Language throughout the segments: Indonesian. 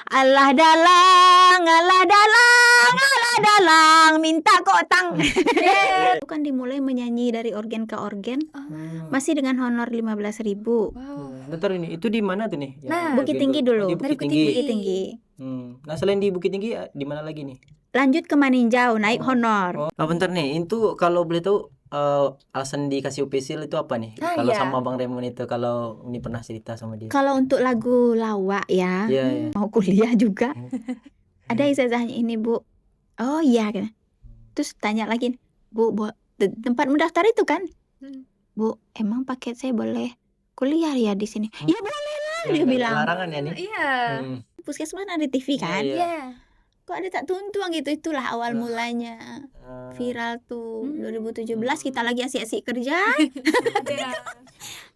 alah dalang, minta kotang. Itu kan dimulai menyanyi dari organ ke organ, masih dengan honor 15.000. Bentar ini, itu di mana tuh nih? Nah, Bukit Tinggi dulu. Di Bukit Tinggi. Bukit Tinggi. Nah selain di Bukit Tinggi di mana lagi nih? Lanjut ke Maninjau, naik honor. Oh bentar nih, itu kalau boleh tahu alasan dikasih UPSIL itu apa nih? Kalau iya. sama Bang Raymond itu, kalau ini pernah cerita sama dia. Kalau untuk lagu lawak ya, Iya. mau kuliah juga. Ada ijazahnya ini, Bu. Oh iya kan. Terus tanya lagi, Bu, tempat mendaftar itu kan? Bu, emang paket saya boleh kuliah ya di sini? Ya boleh lah, dia bilang. Larangan ya nih? Iya. Puskesmas ada TV kan? Iya. Kok ada tak tuntuang gitu, itulah awal mulanya. Viral tuh 2017 kita lagi asik-asik kerja.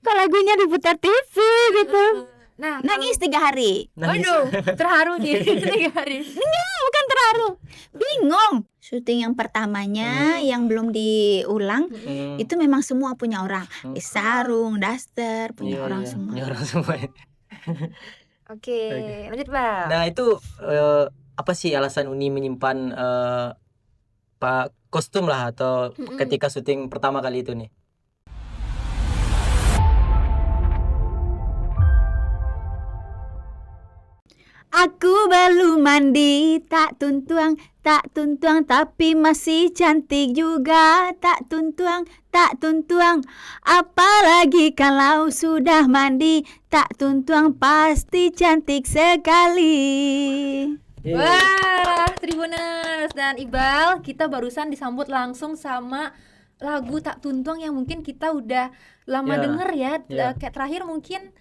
Kok lagunya diputar TV gitu. Nah, Nangis 3 hari. waduh, terharu nih 3 hari. Enggak, bukan terharu. Bingung. Syuting yang pertamanya yang belum diulang itu memang semua punya orang. Sarung, daster, punya orang semua. Punya orang semua. Oke, lanjut Bang. Nah itu apa sih alasan Uni menyimpan pak kostum lah atau ketika syuting pertama kali itu nih? Aku belum mandi, tak tuntuang, tapi masih cantik juga, tak tuntuang. Apalagi kalau sudah mandi, tak tuntuang, pasti cantik sekali. Wah, Tribuners dan Iqbal, kita barusan disambut langsung sama lagu Tak Tuntuang yang mungkin kita udah lama denger ya. Kayak terakhir mungkin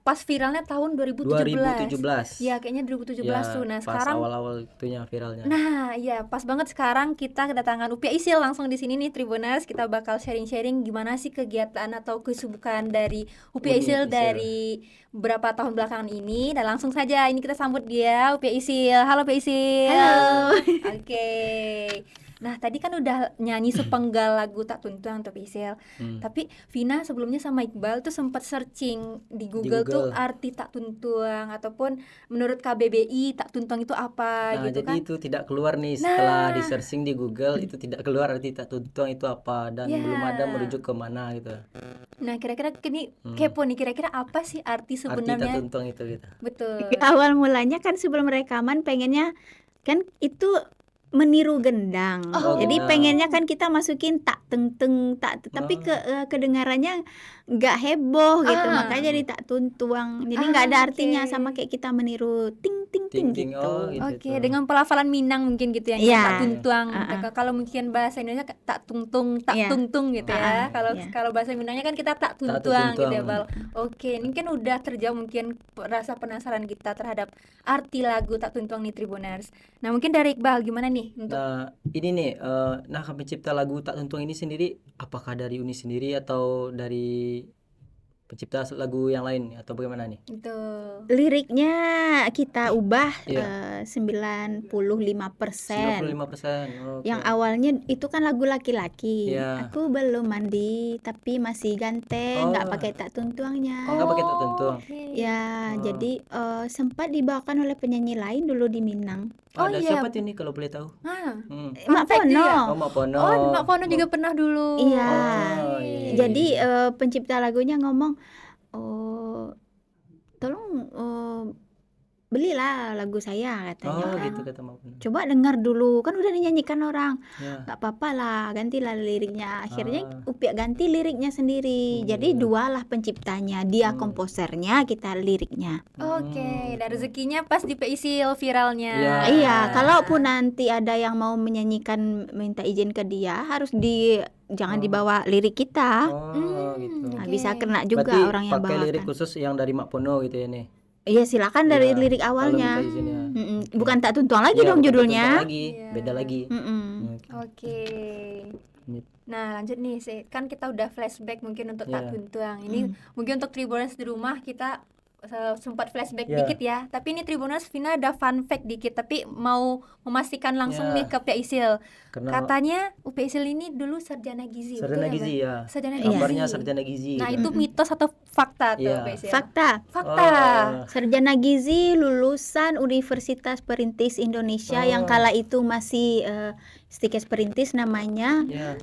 pas viralnya tahun 2017. Ya, kayaknya 2017 tuh. Nah, pas sekarang awal-awal itunya viralnya. Nah, ya pas banget sekarang kita kedatangan Upia Isil langsung di sini nih Tribuners. Kita bakal sharing-sharing gimana sih kegiatan atau kesibukan dari Upia Isil dari beberapa tahun belakangan ini. Dan langsung saja ini kita sambut dia, Upia Isil. Halo Upia Isil. Halo. Oke. Nah, tadi kan udah nyanyi sepenggal lagu Tak Tuntuang untuk Isil. Tapi Vina sebelumnya sama Iqbal tuh sempat searching di Google tuh arti Tak Tuntuang ataupun menurut KBBI Tak Tuntuang itu apa gitu jadi kan. itu tidak keluar nih setelah di searching di Google, itu tidak keluar arti Tak Tuntuang itu apa dan belum ada merujuk ke mana gitu. Nah, kira-kira ini kepo nih, kira-kira apa sih arti Arti Tak sebenarnya? Tuntuang itu gitu. Betul. Awal mulanya kan sebelum rekaman pengennya kan itu meniru gendang. Jadi pengennya kan kita masukin tak teng teng tak, tapi kedengarannya nggak heboh gitu, makanya jadi Tak Tuntuang. Jadi nggak ada artinya, sama kayak kita meniru ting ting ting gitu. Oke, dengan pelafalan Minang mungkin gitu ya, Tak Tuntuang. Kalau mungkin bahasa Indonesia tak tungtung, tak tungtung gitu ya. Kalau bahasa Minangnya kan kita tak tuntuang gitu ya, Bal. Oke, ini kan udah terjawab mungkin rasa penasaran kita terhadap arti lagu Tak Tuntuang nih Tribuners. Nah, mungkin dari Iqbal gimana nih untuk ini nih pencipta lagu Tak Tuntuang ini sendiri apakah dari Uni sendiri atau dari pencipta lagu yang lain atau bagaimana nih? itu Liriknya kita ubah 95%. 95%. Yang awalnya itu kan lagu laki-laki. Aku belum mandi tapi masih ganteng, nggak pakai Tak Tuntuangnya. Nggak pakai Tak Tuntuang. Ya, jadi sempat dibawakan oleh penyanyi lain dulu di Minang. Ada siapa tuh ini kalau boleh tahu? Mak Pono. Mak Pono. Mak Pono juga pernah dulu. Iya. Jadi pencipta lagunya ngomong, tolong belilah lagu saya, katanya. Gitu kata Mak Pono. Coba dengar dulu, kan udah dinyanyikan orang. Nggak apa-apa lah, gantilah liriknya. Akhirnya Upia ganti liriknya sendiri. Jadi dua lah penciptanya, dia komposernya, kita liriknya. Oke, dan rezekinya pas di Isil viralnya. Iya, kalaupun nanti ada yang mau menyanyikan, minta izin ke dia, harus jangan dibawa lirik kita. Gitu. Nah, bisa kena juga berarti orang yang pakai bawakan. lirik khusus yang dari Mak Pono gitu ya nih. Iya, silakan dari lirik awalnya. Bukan Tak Tuntuang lagi dong judulnya. Beda lagi. Oke. Nah, lanjut nih, kan kita udah flashback mungkin untuk Tak Tuntuang. Ini mungkin untuk Tribuners di rumah kita sempat flashback Ya. dikit ya. Tapi ini Tribuners, Vina ada fun fact dikit, tapi mau memastikan langsung Ya. nih ke Pia Isil. Karena Katanya UP Isil ini dulu sarjana gizi. sarjana betul ya, gizi Mbak? ya. Sarjana Kabarnya gizi. sarjana gizi. Nah, gitu. itu mitos atau fakta tuh, Iya. Pia Isil? Fakta. Fakta. Sarjana gizi lulusan Universitas Perintis Indonesia yang kala itu masih Stikes Perintis namanya. Ya.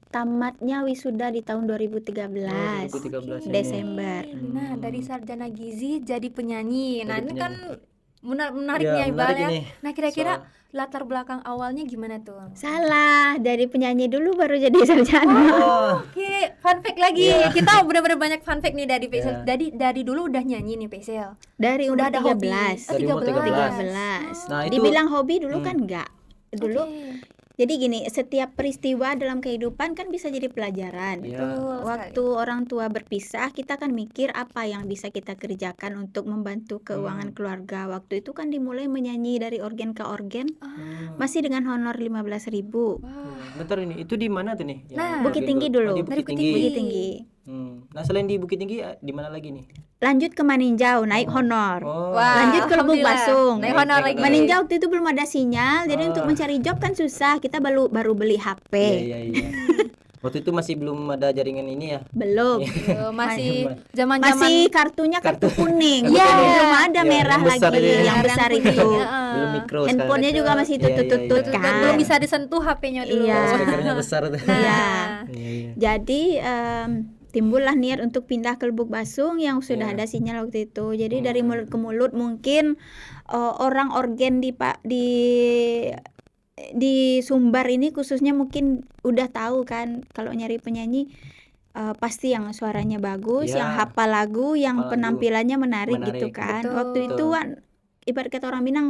Tamatnya wisuda di tahun 2013 2013 ini. Desember. Nah, dari sarjana gizi jadi penyanyi. Nah, Jadi ini penyanyi. kan menarik Ya, nih, menarik Iqbal ya. ini. Nah, kira-kira Soal- latar belakang awalnya gimana tuh? Salah, dari penyanyi dulu baru jadi sarjana. Oh, Oke, fun fact lagi. Iya. Kita benar-benar banyak fun fact nih dari Pesel. Iya. Dari dulu udah nyanyi nih Pesel. Dari Udah umur ada hobi. 13. Oh, Dari umur 13. Nah, itu Dibilang hobi dulu kan enggak. Dulu Oke. jadi gini, setiap peristiwa dalam kehidupan kan bisa jadi pelajaran. ya. Betul Waktu orang tua berpisah, kita kan mikir apa yang bisa kita kerjakan untuk membantu keuangan keluarga. Waktu itu kan dimulai menyanyi dari organ ke organ, masih dengan honor 15.000. Wah. Bentar ini, itu di mana tuh nih? Yang Nah, Bukit bagian Tinggi dulu. dulu. Oh, di Dari Bukit Bukit Tinggi. Bukit Tinggi. Nah, selain di Bukit Tinggi di mana lagi nih? Lanjut ke Maninjau, naik honor. Oh. Wah, Lanjut ke Lubuk alhamdulillah. Basung. Naik honor Naik lagi. honor. Maninjau waktu itu belum ada sinyal, jadi Oh. untuk mencari job kan susah. Kita baru beli HP. Iya. Waktu itu masih belum ada jaringan ini ya. Belum. Masih zaman-zaman Masih kartunya kartu kuning. Iya. Belum ada Iya, merah yang besar lagi, itu ya. yang besar Yang itu. kuning. Belum mikro Handphonenya juga masih Iya, tutut-tutut iya. kan. belum bisa disentuh HP-nya dulu. Iya. Speakernya besar tuh. Nah, Iya. Iya. Jadi timbullah niat untuk pindah ke Lubuk Basung yang sudah Iya. ada sinyal waktu itu. Jadi dari mulut ke mulut mungkin orang organ di Sumbar ini khususnya mungkin udah tahu kan kalau nyari penyanyi pasti yang suaranya bagus, Iya. yang hafal lagu, yang Hafal lagu. penampilannya menarik gitu Menarik. kan. Betul. Waktu itu kan ibarat kata orang Minang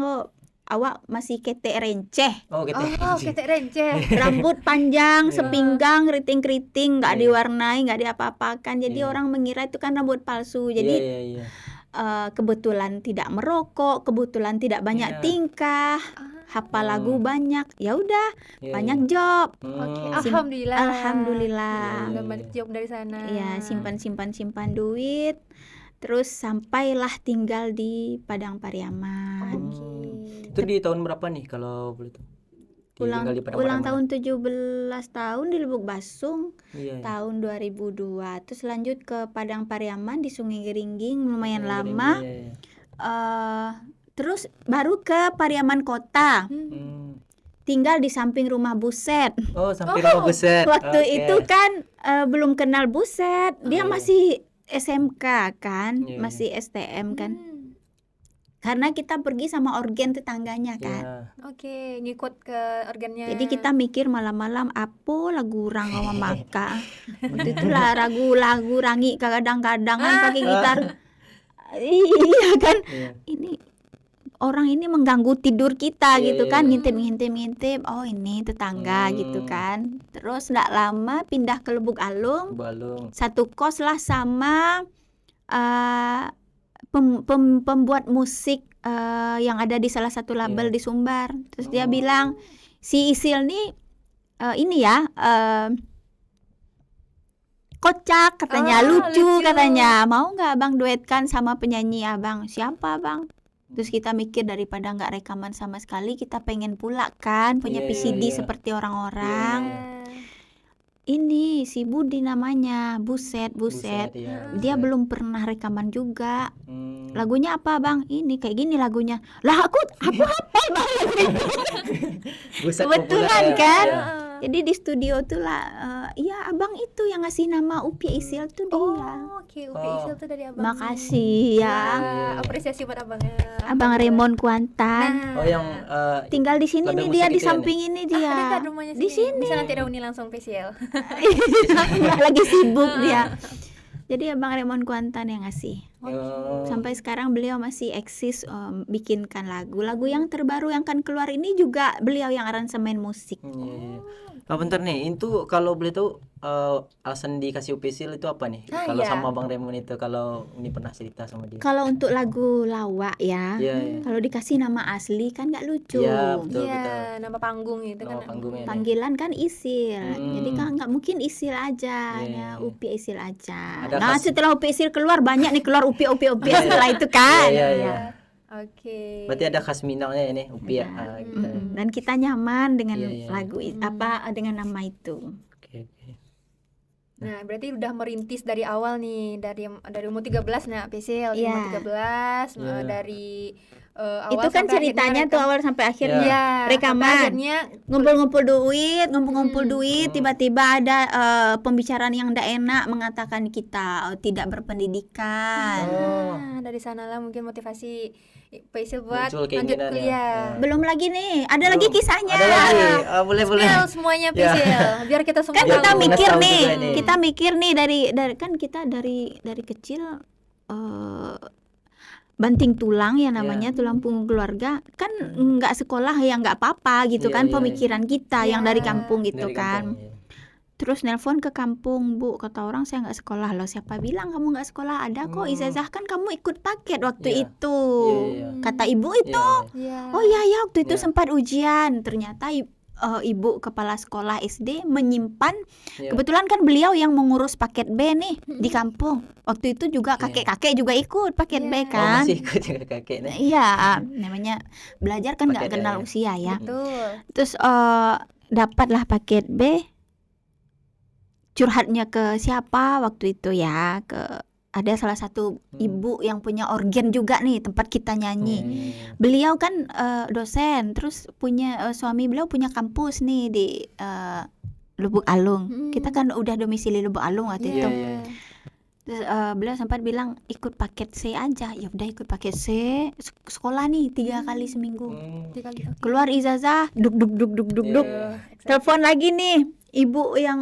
awak masih ketek renceh. Oh, gitu. oh, ketek renceh. Rambut panjang, Iya. sepinggang, keriting-keriting, nggak Iya. diwarnai, nggak diapa-apakan. Jadi Iya. orang mengira itu kan rambut palsu. Jadi Iya. kebetulan tidak merokok, kebetulan tidak banyak Iya. tingkah, hafal lagu banyak. Ya udah, Iya, banyak job. Oke, Hmm. alhamdulillah. Alhamdulillah. Iya. Udah balik job dari sana. Ya, simpan duit. Terus sampailah tinggal di Padang Pariaman. Oke. Itu di tahun berapa nih kalau boleh tahu? Tinggal di Padang Ulang Pariaman. tahun 17 tahun di Lubuk Basung. Iya. Tahun 2002. Terus lanjut ke Padang Pariaman di Sungai Geringging lumayan Iya, lama. iya. Terus baru ke Pariaman Kota, Hmm. tinggal di samping rumah Buset. Oh, sampai rumah Buset. Waktu Oke. itu kan belum kenal Buset, dia Iya. masih SMK kan, Iya, masih STM kan. Hmm, Karena kita pergi sama organ tetangganya kan. Iya. Oke, ngikut ke organnya. Jadi kita mikir malam-malam apa lagu orang awam maka. Waktu itu lah lagu rangi kadang-kadang kan pakai gitar. Iya kan, Iya. ini orang ini mengganggu tidur kita Iya, gitu iya, kan, iya. ngintip. Oh ini tetangga gitu kan. Terus nggak lama pindah ke Lubuk Alung, Balung. satu kos lah sama pembuat musik yang ada di salah satu label Iya. di Sumbar. Terus dia Oh. bilang si Isil nih ini ya kocak katanya, lucu lucu. katanya, mau nggak abang duetkan sama penyanyi abang? Siapa bang? Terus kita mikir daripada nggak rekaman sama sekali, kita pengen pula kan punya Iya, PCD iya. seperti orang-orang. Iya. Ini si Budi namanya, Buset. Iya. Dia Buset. belum pernah rekaman juga. Hmm. Lagunya apa bang? Ini kayak gini lagunya. Lah aku hafal bang. Buset Kebetulan populer, kan? ya. Jadi di studio tuh lah, ya abang itu yang ngasih nama Upi Isil tuh dia. Oh, oke, UP Oh. Isil tuh dari abang. Makasih ya, Wah, apresiasi buat abangnya. Abang Raymond Kuantan. Oh, yang Tinggal di sini label nih dia musik di itu ya, samping ini dia. Dekat rumahnya Di sini. Bisa nanti Dauni langsung spesial. Lagi sibuk dia. Jadi Abang Raymond Kuantan yang ngasih. Oh. Sampai sekarang beliau masih eksis bikinkan lagu yang terbaru yang akan keluar ini juga beliau yang aransemen musik. Iya. Oh, bentar nih, itu kalau boleh tahu alasan dikasih UPSIL itu apa nih? Ah, Kalau iya. sama Bang Raymond itu, kalau ini pernah cerita sama dia. Kalau untuk lagu lawak ya, Iya, iya. kalau dikasih nama asli kan nggak lucu. Iya, betul. Iya, nama panggung itu Nama kan. panggungnya nih. Panggilan kan Isil, jadi kan nggak mungkin Isil aja, Iya, ya iya. Upi Isil aja. Ada Nah khas- setelah Upi Isil keluar banyak nih keluar upi setelah itu kan. Iya. Oke. Berarti ada khas Minangnya ini upia. Dan kita nyaman dengan Iya. lagu dengan nama itu. Oke. Nah, berarti udah merintis dari awal nih, dari umur 13 nah, Pisil, Iya. umur 13 Iya. dari awal Itu kan sampai ceritanya akhirnya tuh awal sampai akhirnya Iya, rekaman. sampai akhirnya ngumpul duit, tiba-tiba ada pembicaraan yang tidak enak mengatakan kita tidak berpendidikan. dari sanalah mungkin motivasi Pisil buat Muncul lanjut keinginan ya. kuliah. Belum lagi nih, ada lagi kisahnya. Ada lagi. Boleh. Spill semuanya Pisil, biar kita semua Kan kita tahu. mikir Tahu nih, juga ini. kita mikir nih dari kan kita dari kecil banting tulang ya namanya, tulang punggung keluarga kan nggak sekolah ya nggak apa-apa gitu Iya, kan, iya. pemikiran kita yang dari kampung gitu Dari kan. kampung, iya. Terus nelpon ke kampung, Bu, kata orang saya nggak sekolah. Loh, siapa bilang kamu nggak sekolah? Ada kok ijazah, kan kamu ikut paket waktu Iya. itu. Iya. Kata ibu itu. Iya. Iya. Oh iya ya, waktu itu Iya. sempat ujian. Ternyata ibu kepala sekolah SD menyimpan, Iya. kebetulan kan beliau yang mengurus paket B nih di kampung. Waktu itu juga Iya. kakek-kakek juga ikut paket B Iya. kan. Masih ikut juga kakek nih. Iya, namanya belajar kan nggak Paket kenal ya. usia ya. Betul. Terus dapatlah paket B. Curhatnya ke siapa waktu itu ya, ada salah satu ibu yang punya organ juga nih tempat kita nyanyi. Beliau kan dosen, terus punya suami beliau punya kampus nih di Lubuk Alung. Kita kan udah domisili Lubuk Alung waktu itu. Iya. Terus, beliau sempat bilang ikut paket C aja. Ya udah ikut paket C, sekolah nih 3 kali seminggu. Keluar ijazah, duk. Telepon lagi nih. Ibu yang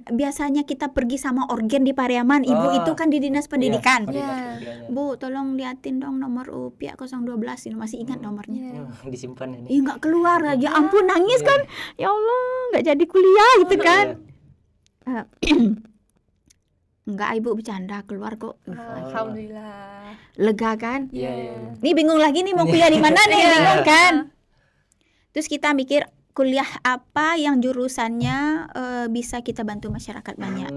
biasanya kita pergi sama organ di Pariaman. Ibu itu kan di Dinas Pendidikan. Bu, tolong liatin dong nomor UPIA 012 ini, masih ingat nomornya. Disimpan ini. Ih, nggak keluar. Ya ampun, nangis kan. Ya Allah, nggak jadi kuliah gitu kan. Enggak, ibu bercanda, keluar kok. Alhamdulillah. Lega kan? Iya. Nih bingung lagi nih mau kuliah di mana nih, bingung kan? Terus kita mikir kuliah apa yang jurusannya bisa kita bantu masyarakat banyak.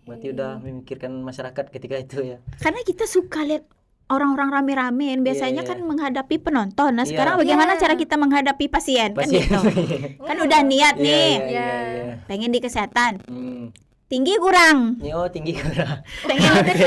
Berarti udah memikirkan masyarakat ketika itu ya. Karena kita suka lihat orang-orang rame-ramein, biasanya Iya. kan menghadapi penonton. Nah, Iya. sekarang bagaimana Iya. cara kita menghadapi pasien? Kan Pasien. gitu. Kan udah niat nih, Iya. pengen di kesehatan. Tinggi kurang, Oh, tinggi kurang.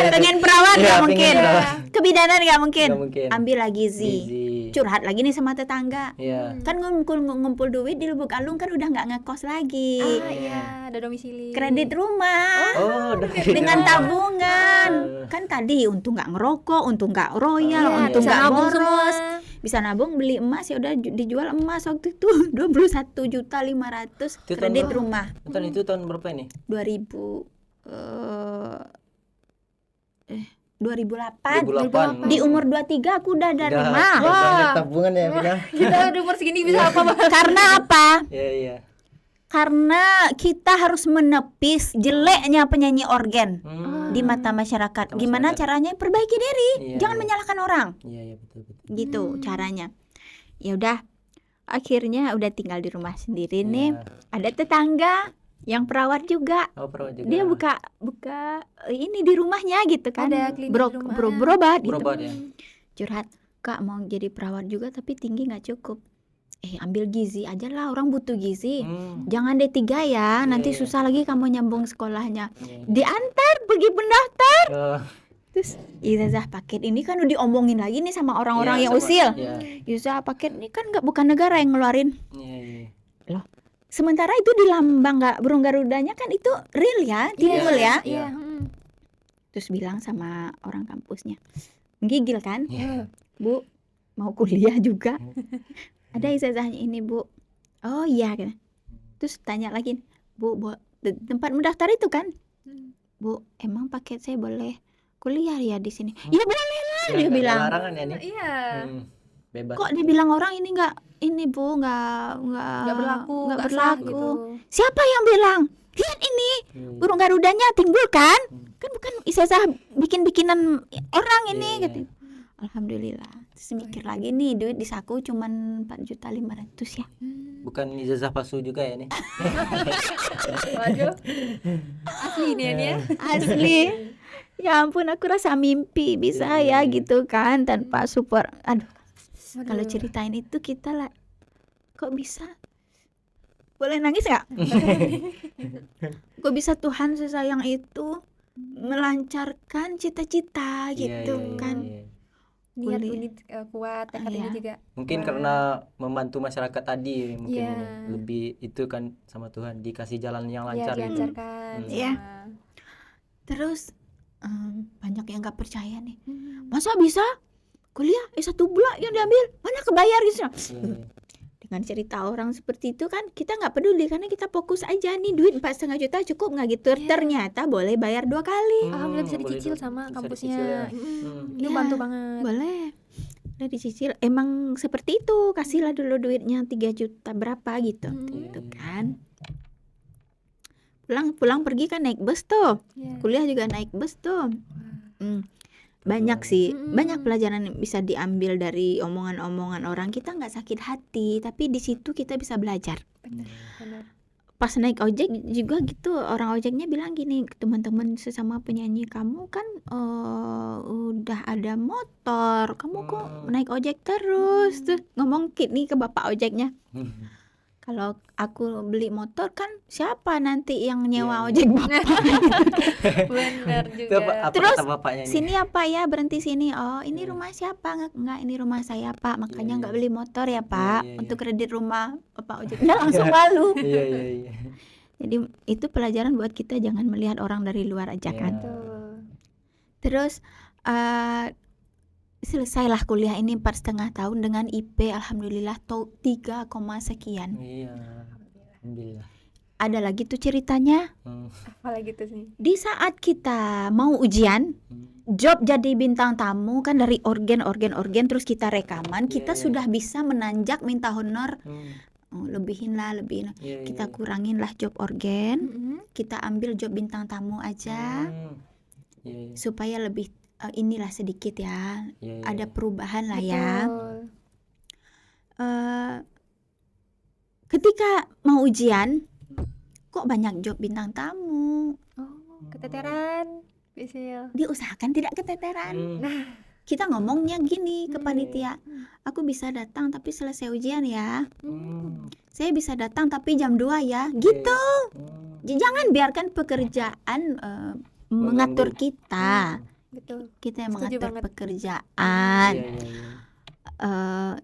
pengen perawat nggak Iya, mungkin, pengen perawat. kebidanan nggak mungkin. Nggak mungkin. Ambil lagi gizi. Gizi. Curhat lagi nih sama tetangga. Iya. Kan ngumpul duit di Lubuk Alung kan udah nggak ngekos lagi. Iya, ada domisili. Kredit rumah Oh, udah dengan tabungan. Kan tadi untung nggak ngerokok, untung nggak royal, Iya, untung bisa nggak nabung boros. semua. Bisa nabung, beli emas, ya udah dijual emas waktu itu 21.500.000 Itu tahun kredit berapa? rumah. Itu tahun berapa ini? 2008. 2008. Di umur 23 aku udah ada Udah, rumah. udah tabungan ya, Bina. Kita udah umur segini bisa apa, Bang? Karena apa? Iya. Karena kita harus menepis jeleknya penyanyi organ di mata masyarakat. Mata Gimana masyarakat. caranya? Perbaiki diri, Iya, jangan iya. menyalahkan orang. Iya, betul. Gitu caranya. Ya udah, akhirnya udah tinggal di rumah sendiri nih. Ada tetangga yang perawat juga. Oh, perawat juga. Dia buka ini di rumahnya gitu kan. Ada klinik di rumah. Berobat gitu. Berobat ya. Curhat, Kak mau jadi perawat juga tapi tinggi nggak cukup. Ambil gizi aja lah, orang butuh gizi. Jangan D3 ya, nanti Iya. susah lagi kamu nyambung sekolahnya. Iya. Diantar pergi pendaftar. Oh, Terus ijazah paket ini kan udah diomongin lagi nih sama orang-orang iya, yang sama- usil. Iya. Ijazah paket ini kan bukan negara yang ngeluarin. Iya. Sementara itu di lambang burung garudanya kan itu real ya, timbul ya. Iya. Terus bilang sama orang kampusnya, menggigil kan, Iya. Bu mau kuliah juga. Ada ijazahnya ini, Bu. Oh iya kan. Terus tanya lagi, Bu, tempat mendaftar itu kan? Bu, emang paket saya boleh kuliah ya di sini? Ya boleh lah, Ya, dia nggak ada bilang. larangan ya nih. Iya. Bebas. Kok dibilang orang ini Bu nggak Nggak berlaku, nggak nggak sah berlaku. gitu. Siapa yang bilang? Lihat ini, burung garudanya timbul kan? Kan bukan ijazah bikin-bikinan orang ini Iya. gitu. Alhamdulillah. Terus mikir lagi nih, duit di saku cuman 4.500.000 ya. Bukan ijazah palsu juga ya nih. Waduh. Asli ini ya. Asli. Ya ampun, aku rasa mimpi bisa ya gitu kan tanpa support. Aduh, kalau ceritain itu kita lah, kok bisa? Boleh nangis nggak? Kok bisa Tuhan sesayang itu melancarkan cita-cita gitu kan? Niat Boleh. ini kuat, tekad ini juga. Mungkin karena membantu masyarakat tadi, mungkin Iya. lebih itu kan sama Tuhan, dikasih jalan yang lancar gitu. Dilancarkan. Iya. semua. Terus banyak yang nggak percaya nih, masa bisa kuliah S1 pula yang diambil, mana kebayar gitu. Iya. Dengan cerita orang seperti itu kan kita nggak peduli karena kita fokus aja nih, duit 4,5 juta cukup nggak gitu. Ternyata boleh bayar 2 kali. Alhamdulillah bisa Boleh dicicil dong, sama bisa kampusnya. dicicil ya. Itu Iya, bantu banget. boleh. Udah dicicil, emang seperti itu, kasihlah dulu duitnya 3 juta berapa gitu, gitu kan. Pulang pergi kan naik bus tuh, Iya. kuliah juga naik bus tuh. Banyak sih, banyak pelajaran yang bisa diambil dari omongan-omongan orang. Kita nggak sakit hati, tapi di situ kita bisa belajar. Benar. Pas naik ojek juga gitu, orang ojeknya bilang gini, teman-teman sesama penyanyi kamu kan udah ada motor, kamu kok naik ojek terus? Tuh ngomong nih ke bapak ojeknya, kalau aku beli motor kan siapa nanti yang nyewa ojek bapak? Benar Itu juga. apa Terus, kata bapaknya ini? Sini apa ya, berhenti sini. Oh ini rumah siapa? Enggak, ini rumah saya pak, makanya nggak beli motor ya pak, iya. untuk kredit rumah. Bapak ojeknya langsung malu. Iya. Jadi itu pelajaran buat kita, jangan melihat orang dari luar aja kan. Betul. Terus selesailah kuliah ini 4,5 tahun dengan IP alhamdulillah 3, sekian. Iya. Alhamdulillah. Ada lagi tuh ceritanya, Apalagi tuh sih. di saat kita mau ujian, job jadi bintang tamu kan, dari organ terus kita rekaman, kita sudah bisa menanjak minta honor. Lebihin. Iya, Kita kurangin lah job organ, kita ambil job bintang tamu aja, Iya. supaya lebih inilah sedikit ya, Iya. ada perubahan lah ya. Betul. Ketika mau ujian, kok banyak job bintang tamu, Oh, keteteran. Bisil. diusahakan tidak keteteran. Kita ngomongnya gini ke panitia, aku bisa datang tapi selesai ujian ya, saya bisa datang tapi jam 2 ya, gitu. Jangan biarkan pekerjaan mengatur kita. Betul. Kita yang Setuju mengatur banget. pekerjaan.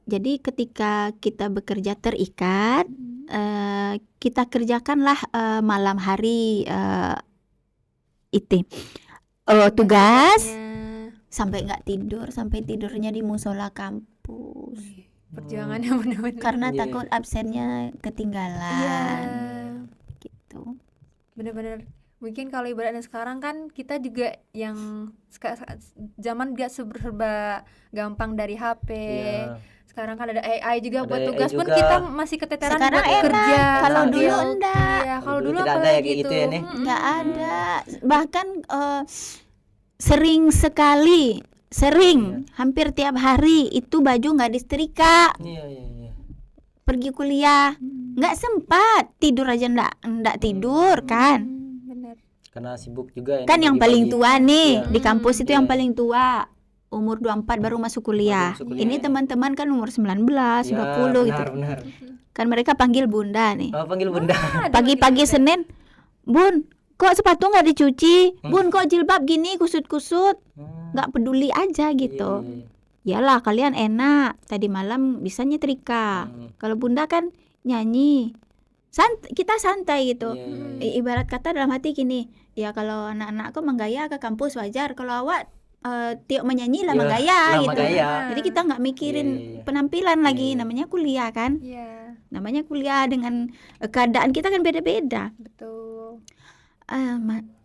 Jadi ketika kita bekerja terikat, kita kerjakanlah malam hari tugas, sampai nggak tidur, sampai tidurnya di musola kampus. Perjuangannya benar-benar. Karena Iya. takut absennya ketinggalan. Gitu. Benar-benar. Mungkin kalau ibaratnya sekarang kan kita juga yang zaman gak serba gampang dari HP. Iya. Sekarang kan ada AI juga Ada buat AI tugas pun juga. kita masih keteteran Sekarang buat enak, kerja. kalau sambil- dulu enggak. Iya, kalau dulu tidak apa ada ya kayak gitu. gitu ya, nih. Nggak ada. Bahkan sering sekali, hampir tiap hari itu baju nggak disetrika. Iya. Pergi kuliah nggak sempat, tidur aja nggak tidur kan. Benar. Karena sibuk juga ya. Kan yang paling tua nih Iya. di kampus itu yang Iya. paling tua, umur 24 baru masuk kuliah. Baru masuk kuliah. Ini teman-teman kan umur 19, 20 gitu. Benar. Kan mereka panggil bunda nih. Oh, panggil bunda. Pagi-pagi Senin, Bun, kok sepatu nggak dicuci? Bun, kok jilbab gini kusut-kusut? Nggak peduli aja gitu. Yalah kalian enak, tadi malam bisa nyetrika. Kalau bunda kan nyanyi, kita santai gitu. Ibarat kata dalam hati gini, ya kalau anak-anakku menggaya ke kampus wajar, kalau awak tiok menyanyi lah Iya, menggaya lah gitu. menggaya. Jadi kita nggak mikirin Iya. penampilan lagi, Iya. namanya kuliah kan. Iya, Namanya kuliah dengan keadaan kita kan beda-beda. betul.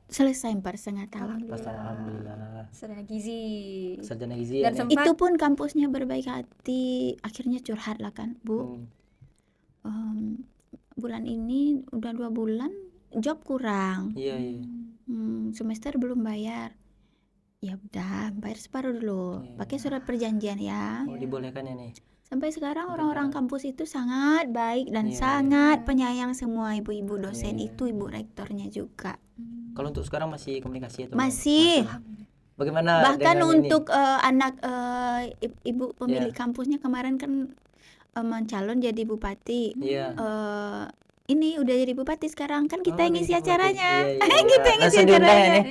Selesai 4,5 tahun. Alhamdulillah. Sarjana gizi. Sarjana gizi ya. Dan Nek? sempat Itu pun kampusnya berbaik hati, akhirnya curhat lah kan, Bu. Bulan ini udah 2 bulan job kurang, Iya. semester belum bayar. Ya udah, bayar separuh dulu, Iya. pakai surat perjanjian ya. Oh, dibolehkan ya nih. Sampai sekarang orang-orang kampus itu sangat baik dan Iya. sangat penyayang, semua ibu-ibu dosen Iya. itu, ibu rektornya juga. Kalau untuk sekarang masih komunikasi atau Masih. Bagaimana Bahkan dengan untuk anak ibu pemilik kampusnya kemarin kan mencalon jadi bupati. Iya. Ini udah jadi bupati sekarang kan kita yang ngisi jadi bupati. acaranya. Iya. Kita yang ngisi Langsung diundang ya acaranya. nih.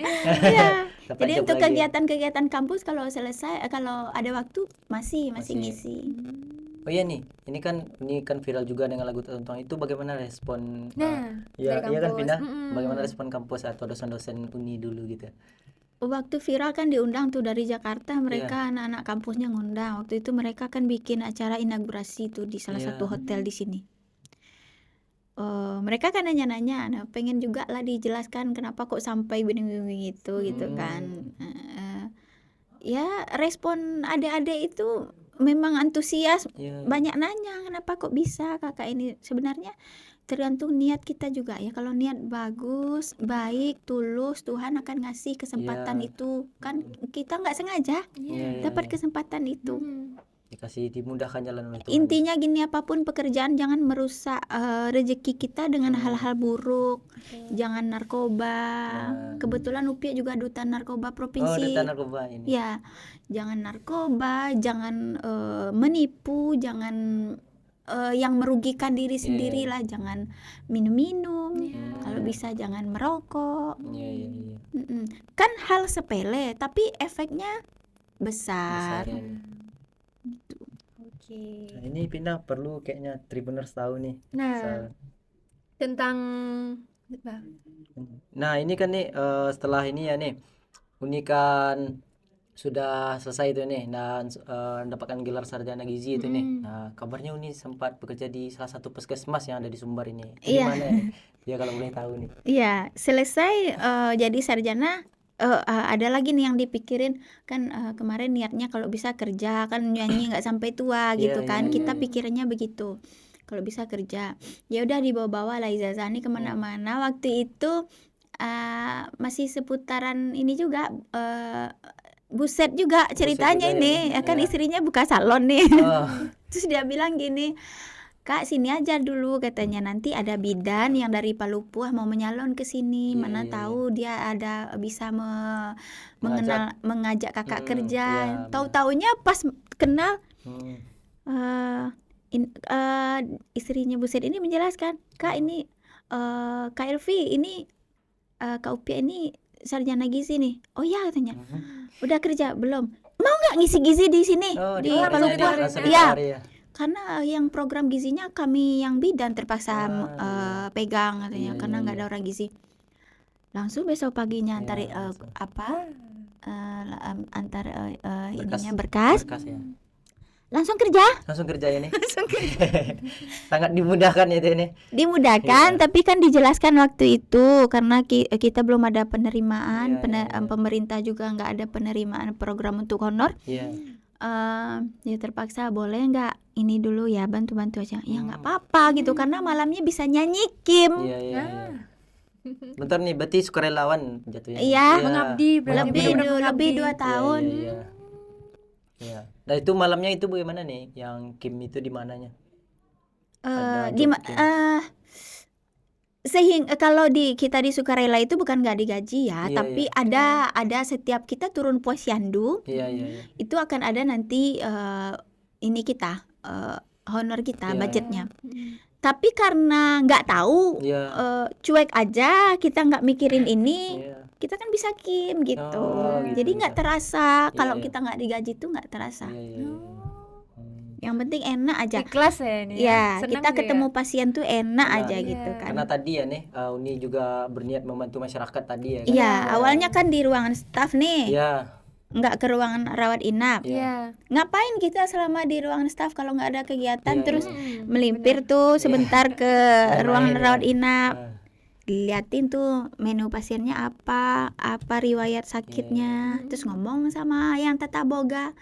Iya. Dapat Jadi job untuk lagi. kegiatan-kegiatan kampus kalau selesai kalau ada waktu masih ngisi. Oh iya nih, ini kan viral juga dengan lagu Tak Tuntung itu. Bagaimana respon? Iya kan kampus. Pindah. Bagaimana respon kampus atau dosen-dosen Uni dulu gitu? Waktu viral kan diundang tuh dari Jakarta, mereka anak-anak kampusnya ngundang. Waktu itu mereka kan bikin acara inaugurasi tuh di salah satu hotel di sini. Mereka kan nanya-nanya, nah pengen juga lah dijelaskan kenapa kok sampai begini-begini gitu kan. Ya respon adik-adik itu memang antusias, banyak nanya kenapa kok bisa kakak ini. Sebenarnya tergantung niat kita juga ya. Kalau niat bagus, baik, tulus, Tuhan akan ngasih kesempatan itu. Kan kita nggak sengaja dapat kesempatan itu. Dikasih dimudahkan jalan oleh Tuhan. Intinya gini, apapun pekerjaan jangan merusak rezeki kita dengan hal-hal buruk. Jangan narkoba. Kebetulan UPI juga duta narkoba provinsi. Duta narkoba ini. Ya, jangan narkoba, jangan menipu, jangan yang merugikan diri sendiri lah, jangan minum-minum. Kalau bisa jangan merokok. Kan hal sepele tapi efeknya besar. Nah, ini Pindah perlu kayaknya Tribuners tahu nih. Tentang ini kan nih setelah ini ya nih Uni kan sudah selesai itu nih dan mendapatkan gelar sarjana gizi itu nih. Nah, kabarnya Uni sempat bekerja di salah satu puskesmas yang ada di Sumbar ini. Gimana ya kalau boleh tahu nih? Iya, selesai jadi sarjana. Ada lagi nih yang dipikirin kan, kemarin niatnya kalau bisa kerja kan, nyanyi nggak sampai tua gitu kan. Kita pikirannya begitu, kalau bisa kerja. Ya udah dibawa-bawa lah ijazah ini kemana-mana. Waktu itu masih seputaran ini juga, Buset juga ceritanya ini. Kan istrinya buka salon nih. Terus dia bilang gini, Kak sini aja dulu katanya, nanti ada bidan yang dari Palupuah mau menyalon ke sini. Mana tahu dia ada bisa mengajak kakak kerja. Tahu-taunya pas kenal istrinya Buset ini menjelaskan, Kak ini Kak Elvi ini Kak Upia ini sarjana gizi nih. Oh iya katanya. Udah kerja belum? Mau nggak ngisi gizi di sini di Palupuah? Iya. Karena yang program gizinya kami yang bidan terpaksa pegang katanya, karena nggak ada orang gizi. Langsung besok paginya antar ininya berkas ya. Langsung kerja ya nih. Sangat dimudahkan ya ini. Dimudahkan, tapi kan dijelaskan waktu itu karena kita belum ada penerimaan, pemerintah juga nggak ada penerimaan program untuk honor. Ya terpaksa boleh nggak ini dulu ya, bantu-bantu aja. Ya nggak apa-apa gitu, karena malamnya bisa nyanyi Kim. Bentar nih, berarti sukarelawan jatuhnya. Iya. Mengabdi lebih 2 tahun. Iya. Nah itu malamnya itu bagaimana nih? Yang Kim itu di mananya? Sehingga kalau kita di sukarela itu bukan nggak digaji ya, tapi ada setiap kita turun posyandu. Itu akan ada nanti ini kita honor kita, budgetnya. Tapi karena nggak tahu, cuek aja, kita nggak mikirin ini, kita kan bisa Kim gitu. Jadi nggak terasa kalau kita nggak digaji tuh nggak terasa. Yang penting enak aja. Ikhlas ya ini. Ya, kita ketemu pasien tuh enak aja gitu kan. Karena tadi ya nih, Uni juga berniat membantu masyarakat tadi ya kan. Iya, awalnya kan di ruangan staf nih. Iya. Nggak ke ruangan rawat inap. Ngapain kita selama di ruangan staf kalau nggak ada kegiatan, terus melimpir tuh sebentar ke ruangan rawat inap. Diliatin tuh menu pasiennya apa riwayat sakitnya, terus ngomong sama yang tata boga,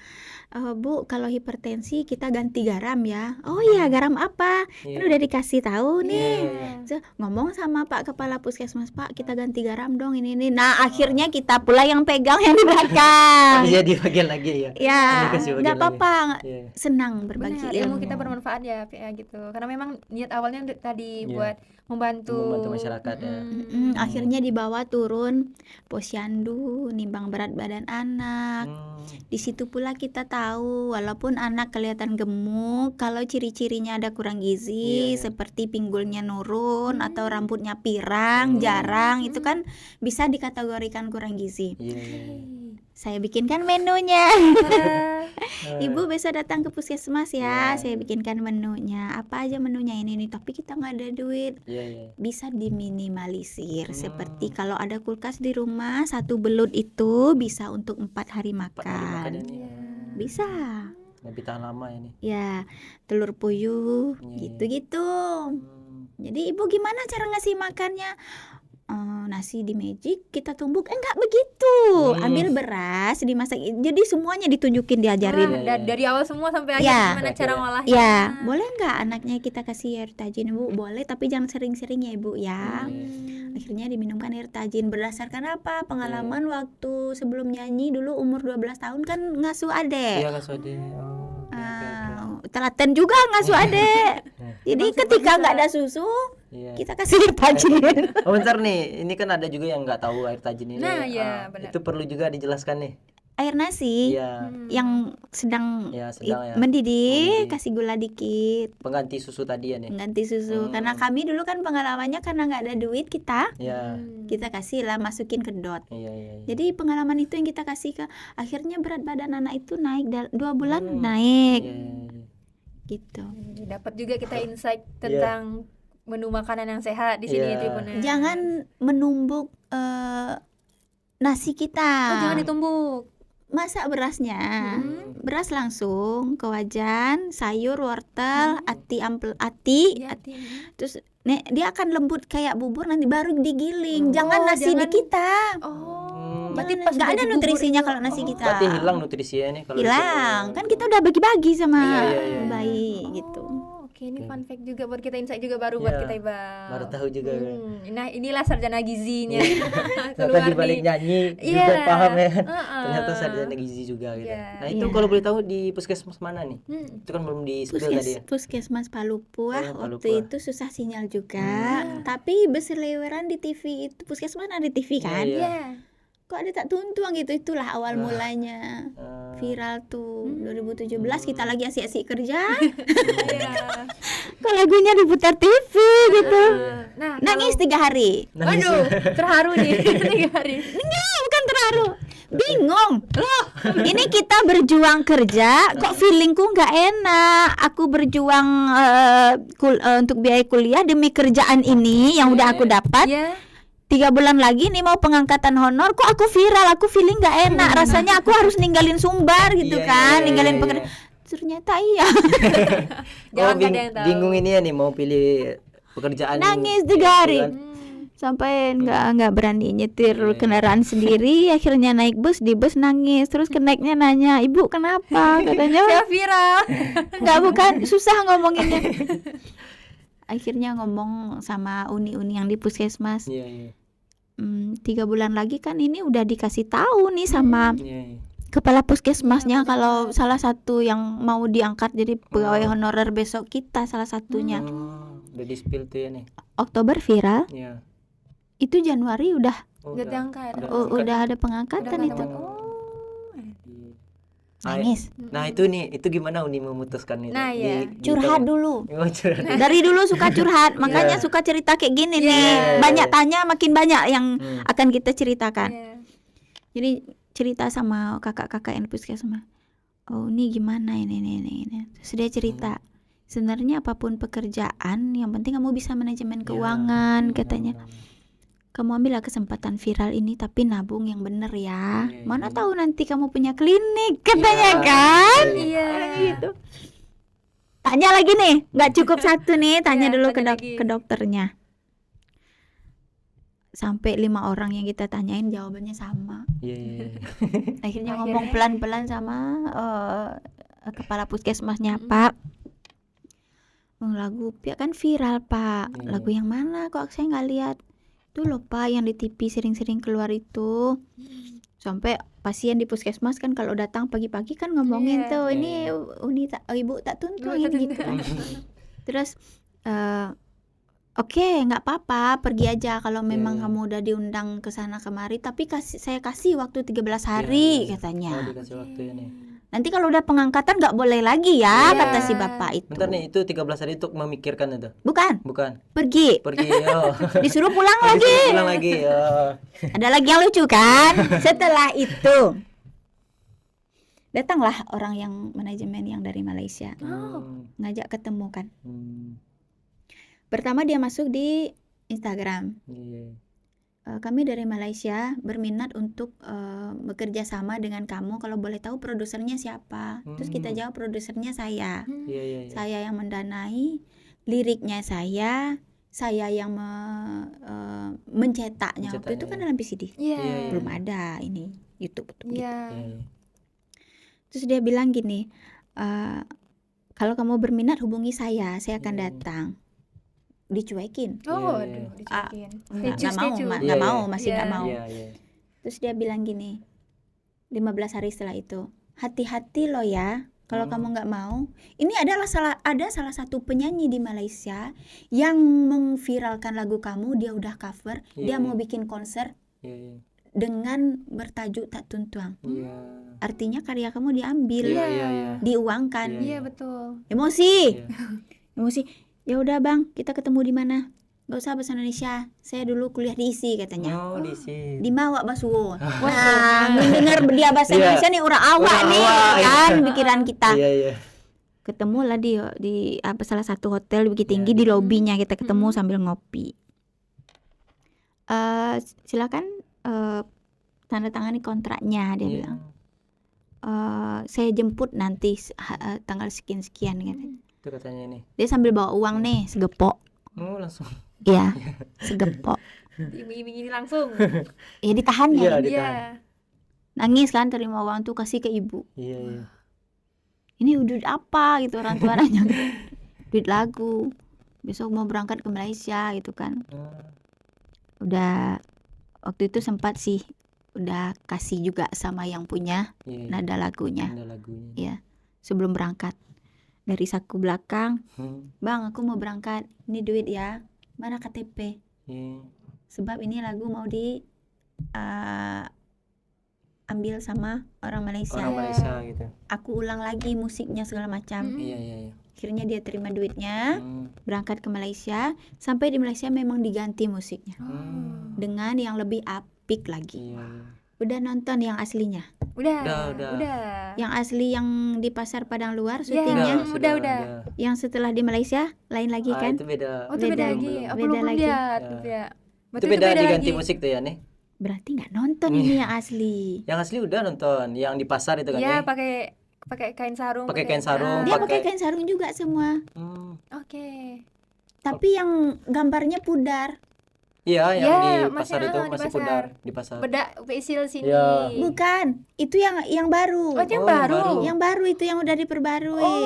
Bu, kalau hipertensi kita ganti garam ya. Oh iya, garam apa? Kan udah dikasih tahu nih. So, ngomong sama Pak Kepala Puskesmas, Pak, kita ganti garam dong ini. Nah, akhirnya kita pula yang pegang yang di belakang. Jadi bagian lagi ya. Ya, Dikasih bagian nggak apa-apa. Iya. Senang berbagi Benar, ilmu ilmu. kita bermanfaat ya, PA gitu. Karena memang niat awalnya tadi Iya. buat membantu masyarakat ya. Akhirnya dibawa turun posyandu, nimbang berat badan anak. Di situ pula kita tahu, walaupun anak kelihatan gemuk, kalau ciri-cirinya ada kurang gizi, seperti pinggulnya nurun atau rambutnya pirang, jarang, itu kan bisa dikategorikan kurang gizi. Saya bikinkan menunya. Ibu besok datang ke puskesmas ya, saya bikinkan menunya. Apa aja menunya ini nih, tapi kita nggak ada duit. Bisa diminimalisir. Seperti kalau ada kulkas di rumah, 1 belut itu bisa untuk 4 hari makan. Bisa. Lebih tahan lama ya nih. Ya, telur puyuh, gitu-gitu. Jadi ibu gimana cara ngasih makannya? Nasi di magic kita tumbuk, enggak begitu. Ambil beras dimasak, jadi semuanya ditunjukin, diajarin. Dari awal semua sampai akhir gimana cara ngolahnya. Ya, boleh enggak anaknya kita kasih air tajin, Bu? Boleh, tapi jangan sering-sering ya, Ibu ya. Akhirnya diminumkan air tajin. Berdasarkan apa? Pengalaman waktu sebelum nyanyi dulu umur 12 tahun kan ngasuh adek. Iya, ngasuh adek. Telaten juga ngasuh adek. Jadi ketika nggak ada susu, kita kasih air tajin. Bentar nih, ini kan ada juga yang nggak tahu air tajin ini. Nah, iya, benar. Itu perlu juga dijelaskan nih. Air nasi yang sedang mendidih, kasih gula dikit. Pengganti susu tadi ya nih. Pengganti susu. Karena kami dulu kan pengalamannya karena nggak ada duit kita kasih lah, masukin ke dot. Jadi pengalaman itu yang kita kasih ke, akhirnya berat badan anak itu naik 2 bulan naik. Gitu. Dapat juga kita insight tentang menu makanan yang sehat di sini itu. Jangan menumbuk nasi kita. Jangan ditumbuk. Masak berasnya, beras langsung ke wajan, sayur, wortel, ati, terus dia akan lembut kayak bubur, nanti baru digiling. Jangan nasi di kita. Berarti nggak ada nutrisinya kalau nasi kita. Berarti hilang nutrisinya nih kalau hilang. Kan kita udah bagi-bagi sama bayi gitu. Oke, ini fun fact juga buat kita, insight juga baru buat kita, Iba. Baru tahu juga. Nah, inilah sarjana gizinya. Ternyata di balik nyanyi juga paham ya. Ternyata sarjana gizi juga gitu. Nah, itu kalau boleh tahu di puskesmas mana nih? Itu kan belum di-spill tadi ya. Puskesmas Palupuah. Waktu itu susah sinyal juga. Tapi berseliweran di TV itu, puskesmas ada di TV kan? Kok ada tak tuntuang gitu, itulah awal mulanya. Viral tuh 2017 kita lagi asik-asik kerja. Kok lagunya diputar TV gitu. Nangis 3 hari. Waduh, terharu nih. 3 hari. Enggak, bukan terharu. Bingung. Loh, ini kita berjuang kerja, kok feelingku nggak enak. Aku berjuang untuk biaya kuliah demi kerjaan ini yang udah aku dapat. 3 bulan lagi nih mau pengangkatan honor, kok aku viral, aku feeling gak enak, rasanya aku harus ninggalin Sumbar gitu ninggalin pekerjaan. Ternyata iya. Bingung ini ya nih, mau pilih pekerjaan. Nangis 3 hari. Sampai nggak berani nyetir kendaraan sendiri, akhirnya naik bus, di bus nangis, terus kenaiknya nanya, "Ibu kenapa?" Katanya saya viral. Nggak, bukan, susah ngomonginnya. Akhirnya ngomong sama uni-uni yang di puskesmas. 3 bulan lagi kan ini udah dikasih tahu nih sama kepala puskesmasnya kalau salah satu yang mau diangkat jadi pegawai honorer besok kita, salah satunya. Udah di-spill tuh ya nih. Oktober viral. Itu Januari udah diangkat. Udah ada pengangkatan itu. Nangis. Nah itu nih, itu gimana Uni memutuskan itu? Nah, curhat dulu. Dari dulu suka curhat, makanya suka cerita kayak gini nih. Banyak tanya, makin banyak yang akan kita ceritakan. Jadi cerita sama kakak-kakak yang puskesmas. Oh, ini gimana ini. Terus dia cerita. Sebenarnya apapun pekerjaan, yang penting kamu bisa manajemen keuangan, katanya. Kamu ambillah kesempatan viral ini, tapi nabung yang bener ya. Mana tahu nanti kamu punya klinik, katanya kan? Gitu. Tanya lagi nih, nggak cukup 1 nih, tanya dulu ke dokternya. sampai 5 orang yang kita tanyain jawabannya sama. Iya, iya, iya. Akhirnya ngomong pelan-pelan sama kepala puskesmasnya, Pak, lagu Pia kan viral, Pak. Iya. Lagu yang mana kok saya nggak lihat? Itu loh, Pak, yang di TV sering-sering keluar itu. Sampai pasien di puskesmas kan kalau datang pagi-pagi kan ngomongin tuh, ini Uni ibu tak tuntung ini gitu kan. Terus oke, nggak apa-apa, pergi aja kalau memang kamu udah diundang ke sana kemari, tapi saya kasih waktu 13 hari katanya. Oh, dikasih waktu ya nih. Nanti kalau udah pengangkatan nggak boleh lagi ya, kata si bapak itu. Bentar nih, itu 13 hari untuk memikirkan itu. Bukan, Pergi. oh. Disuruh pulang lagi. Disuruh pulang lagi. Oh. Ada lagi yang lucu kan? Setelah itu datanglah orang yang manajemen yang dari Malaysia, ngajak ketemu kan. Pertama dia masuk di Instagram. Kami dari Malaysia berminat untuk bekerja sama dengan kamu. Kalau boleh tahu produsernya siapa? Terus kita jawab produsernya saya. Saya yang mendanai, liriknya saya yang mencetaknya. Waktu itu kan dalam VCD. Belum ada ini YouTube gitu. Terus dia bilang gini, kalau kamu berminat hubungi saya akan datang. Dicuekin. Dicuekin. Nggak mau, masih nggak mau. Iya. Terus dia bilang gini, 15 hari setelah itu, hati-hati lo ya, kalau kamu nggak mau. Ini adalah ada salah satu penyanyi di Malaysia yang memviralkan lagu kamu, dia udah cover, dia mau bikin konser dengan bertajuk Tak Tuntuang. Artinya karya kamu diambil, diuangkan. Iya, betul. Emosi. Ya udah bang, kita ketemu di mana? Gak usah bahasa Indonesia, saya dulu kuliah di ISI katanya. Di ISI. Di Mawak Basuwo. Nah, mendengar dia bahasa Indonesia nih orang awak nih kan pikiran kita. Ketemulah di salah satu hotel Bukit Tinggi, di lobinya kita ketemu sambil ngopi. Silakan tanda tangani kontraknya, dia bilang. Saya jemput nanti tanggal sekian-sekian katanya. Itu katanya nih. Dia sambil bawa uang nih segepok. Langsung. Iya, segepok. Iming-iming langsung. Ya ditahannya. Ditahan. Nangis kan terima uang tuh, kasih ke ibu. Iya. Ini duit apa gitu, orang tua nanya. Duit lagu. Besok mau berangkat ke Malaysia gitu kan. Udah waktu itu sempat sih udah kasih juga sama yang punya nada lagunya. Iya, sebelum berangkat. Dari saku belakang, bang aku mau berangkat, ini duit ya, mana KTP? Sebab ini lagu mau ambil sama orang Malaysia. Gitu. Aku ulang lagi musiknya segala macam. Akhirnya dia terima duitnya, berangkat ke Malaysia. Sampai di Malaysia memang diganti musiknya dengan yang lebih apik lagi. Udah nonton yang aslinya? Udah. Yang asli yang di Pasar Padang Luar syutingnya? Udah. Yang setelah di Malaysia lain lagi kan? Itu beda. Itu beda lagi. Beda lagi. Itu beda diganti musik tuh ya nih. Berarti nggak nonton ini yang asli. Yang asli udah nonton, yang di pasar itu kan? Iya, pakai kain sarung. Dia pakai kain sarung juga semua. Oke. Tapi yang gambarnya pudar. Iya, yang di pasar itu masih pudar di pasar. Beda pesil sini. Bukan, itu yang baru. Oh, yang baru. Yang baru itu yang udah diperbarui.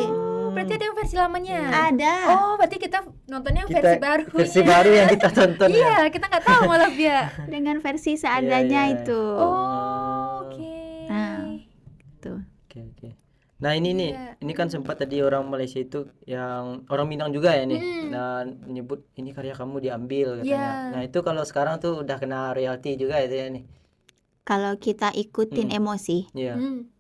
Berarti ada yang versi lamanya. Ada. Oh, berarti kita nontonnya versi baru. Versi baru yang kita tonton. Iya, kita nggak tahu malah dia. Dengan versi seadanya itu. Oke. Nah, itu. Oke. Nah ini nih, ini kan sempat tadi orang Malaysia itu yang orang Minang juga ya nih, nah menyebut ini karya kamu diambil katanya. Nah itu kalau sekarang tuh udah kena royalti juga itu ya nih. Kalau kita ikutin emosi,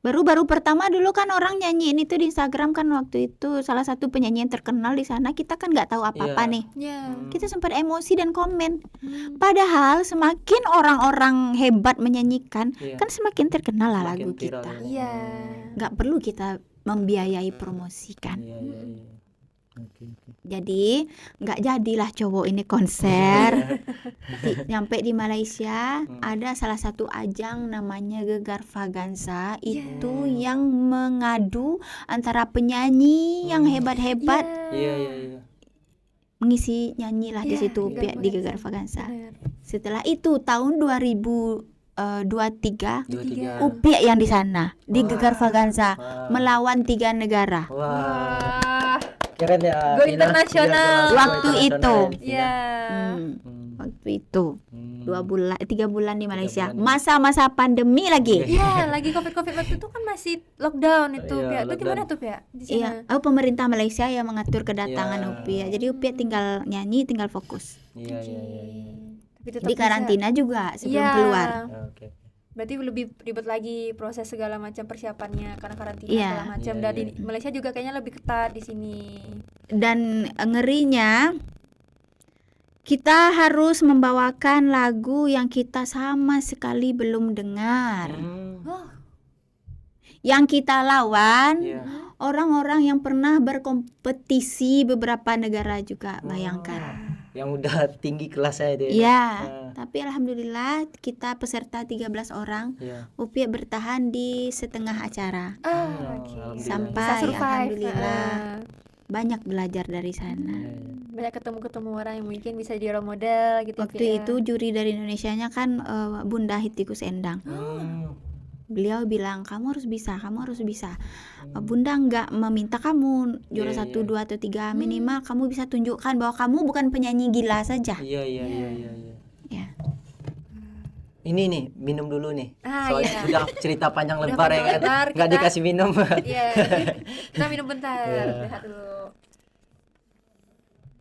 baru pertama dulu kan orang nyanyiin itu di Instagram kan waktu itu salah satu penyanyi yang terkenal di sana, kita kan nggak tahu apa-apa nih. Kita sempat emosi dan komen. Padahal semakin orang-orang hebat menyanyikan, kan semakin terkenal lah lagu kita. Nggak perlu kita membiayai promosikan. Jadi nggak jadilah cowok ini konser. Nyampe di Malaysia ada salah satu ajang namanya Gegar Vaganza, itu yang mengadu antara penyanyi yang hebat-hebat mengisi nyanyi lah di Iya, situ Gegar Upia di Vaganza. Gegar Vaganza. Benar. Setelah itu tahun 2023 23. Upia yang di sana di Gegar Vaganza Wah. melawan 3 negara. Wah, Wah, keren ya. Go Vina. internasional. Iya, go Waktu internasional itu. ya, Vina. ya. Waktu itu 3 bulan di Malaysia, bulan. masa-masa pandemi lagi. Iya, lagi COVID waktu itu kan masih lockdown itu, Iya, Pia. Itu lockdown. gimana tuh, Pia? Di sana. Iya, pemerintah Malaysia yang mengatur kedatangan Iya. Upia. Jadi Upia tinggal nyanyi, tinggal fokus. Iya, iya, iya, iya. Tapi tetap Di bisa. karantina juga sebelum Iya. keluar. Oke. Berarti lebih ribet lagi proses segala macam persiapannya karena karantina Iya. segala macam. Iya, Dan iya. di Malaysia juga kayaknya lebih ketat di sini. Dan ngerinya kita harus membawakan lagu yang kita sama sekali belum dengar. Oh, Yang kita lawan Iya. orang-orang yang pernah berkompetisi beberapa negara juga, bayangkan. Yang udah tinggi kelasnya itu. Iya, Ah. tapi alhamdulillah kita peserta 13 orang, Iya. Upia bertahan di setengah acara. oke. Alhamdulillah. Sampai Bisa survive. alhamdulillah banyak belajar dari sana. Iya, iya. Banyak ketemu orang yang mungkin bisa jadi role model gitu. Waktu Pia. itu juri dari Indonesianya kan Bunda Hitikus Endang. Beliau bilang kamu harus bisa, kamu harus bisa. Bunda nggak meminta kamu juara Iya, 1, iya. 2 atau 3, minimal kamu bisa tunjukkan bahwa kamu bukan penyanyi gila saja. Iya, iya, iya, iya, iya. Ya. Ini nih, minum dulu nih. Ah, Soalnya iya. sudah cerita panjang Udah lebar ya panjang kan. lebar, Nggak kita- dikasih minum. Iya. Kita minum bentar, Iya. lihat dulu.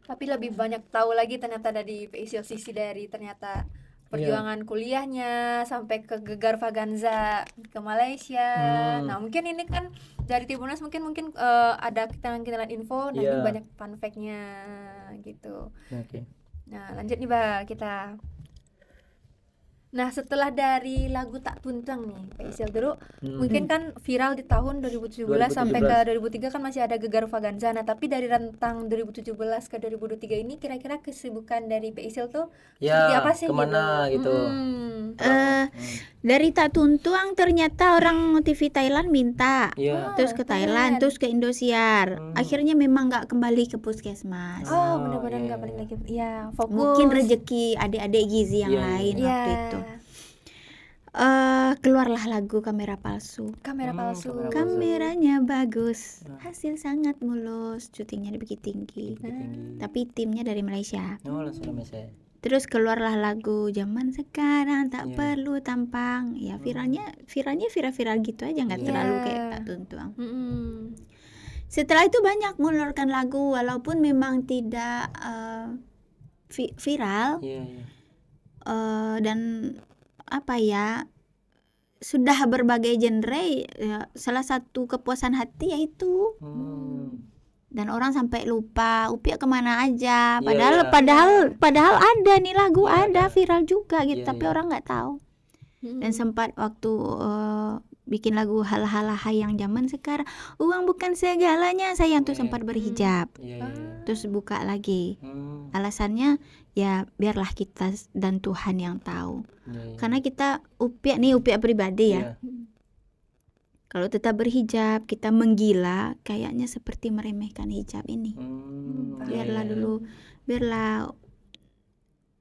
Tapi lebih banyak tahu lagi ternyata dari PISIL sisi dari ternyata perjuangan kuliahnya sampai ke Gegar Vaganza ke Malaysia. Nah, mungkin ini kan dari Tribunnews mungkin ada kita info dan Iya. ini banyak fun fact-nya gitu. Oke. Nah, lanjut nih, Ba, kita. Nah, setelah dari lagu Tak Tuntang nih, Pak Isil dulu mungkin kan viral di tahun 2017 sampai ke 2003 kan masih ada Gegar Vaganza. Nah, tapi dari rentang 2017 ke 2023 ini kira-kira kesibukan dari Pak Isil tuh Ya, seperti apa sih kemana gitu. Dari Tak Tuntuang ternyata orang TV Thailand minta. Iya. Terus ke Thailand, terus ke Indosiar. Akhirnya memang nggak kembali ke puskesmas. Oh, benar-benar iya, nggak balik lagi. Iya, fokus. Mungkin rezeki adik-adik gizi yang Iya, lain Iya. waktu itu. Keluarlah lagu Kamera Palsu. Kamera palsu. kamera palsu. Kameranya bagus, hasil sangat mulus, syutingnya di Bukit Tinggi. Tinggi. Tapi timnya dari Malaysia. Oh, langsung nama saya. Terus keluarlah lagu Zaman Sekarang Tak Iya. Perlu Tampang. Ya viralnya viral gitu aja, nggak Iya. terlalu kayak Tak Tuntuang. Mm-mm. Setelah itu banyak mengeluarkan lagu walaupun memang tidak viral Iya, iya. dan apa ya, sudah berbagai genre ya, salah satu kepuasan hati yaitu dan orang sampai lupa Upia kemana aja, padahal iya. padahal ada nih lagu, Iya, ada ada. viral juga gitu, Iya, tapi iya. orang nggak tahu. Mm-mm. Dan sempat waktu bikin lagu Hal-Hal yang zaman sekarang, uang bukan segalanya sayang, tuh Iya. sempat berhijab, Iya, iya, iya. terus buka lagi. Hmm, Alasannya ya biarlah kita dan Tuhan yang tahu. iya, iya. Karena kita Upia pribadi ya. Iya. Kalau tetap berhijab, kita menggila, kayaknya seperti meremehkan hijab ini. Biarlah Iya, iya. dulu, biarlah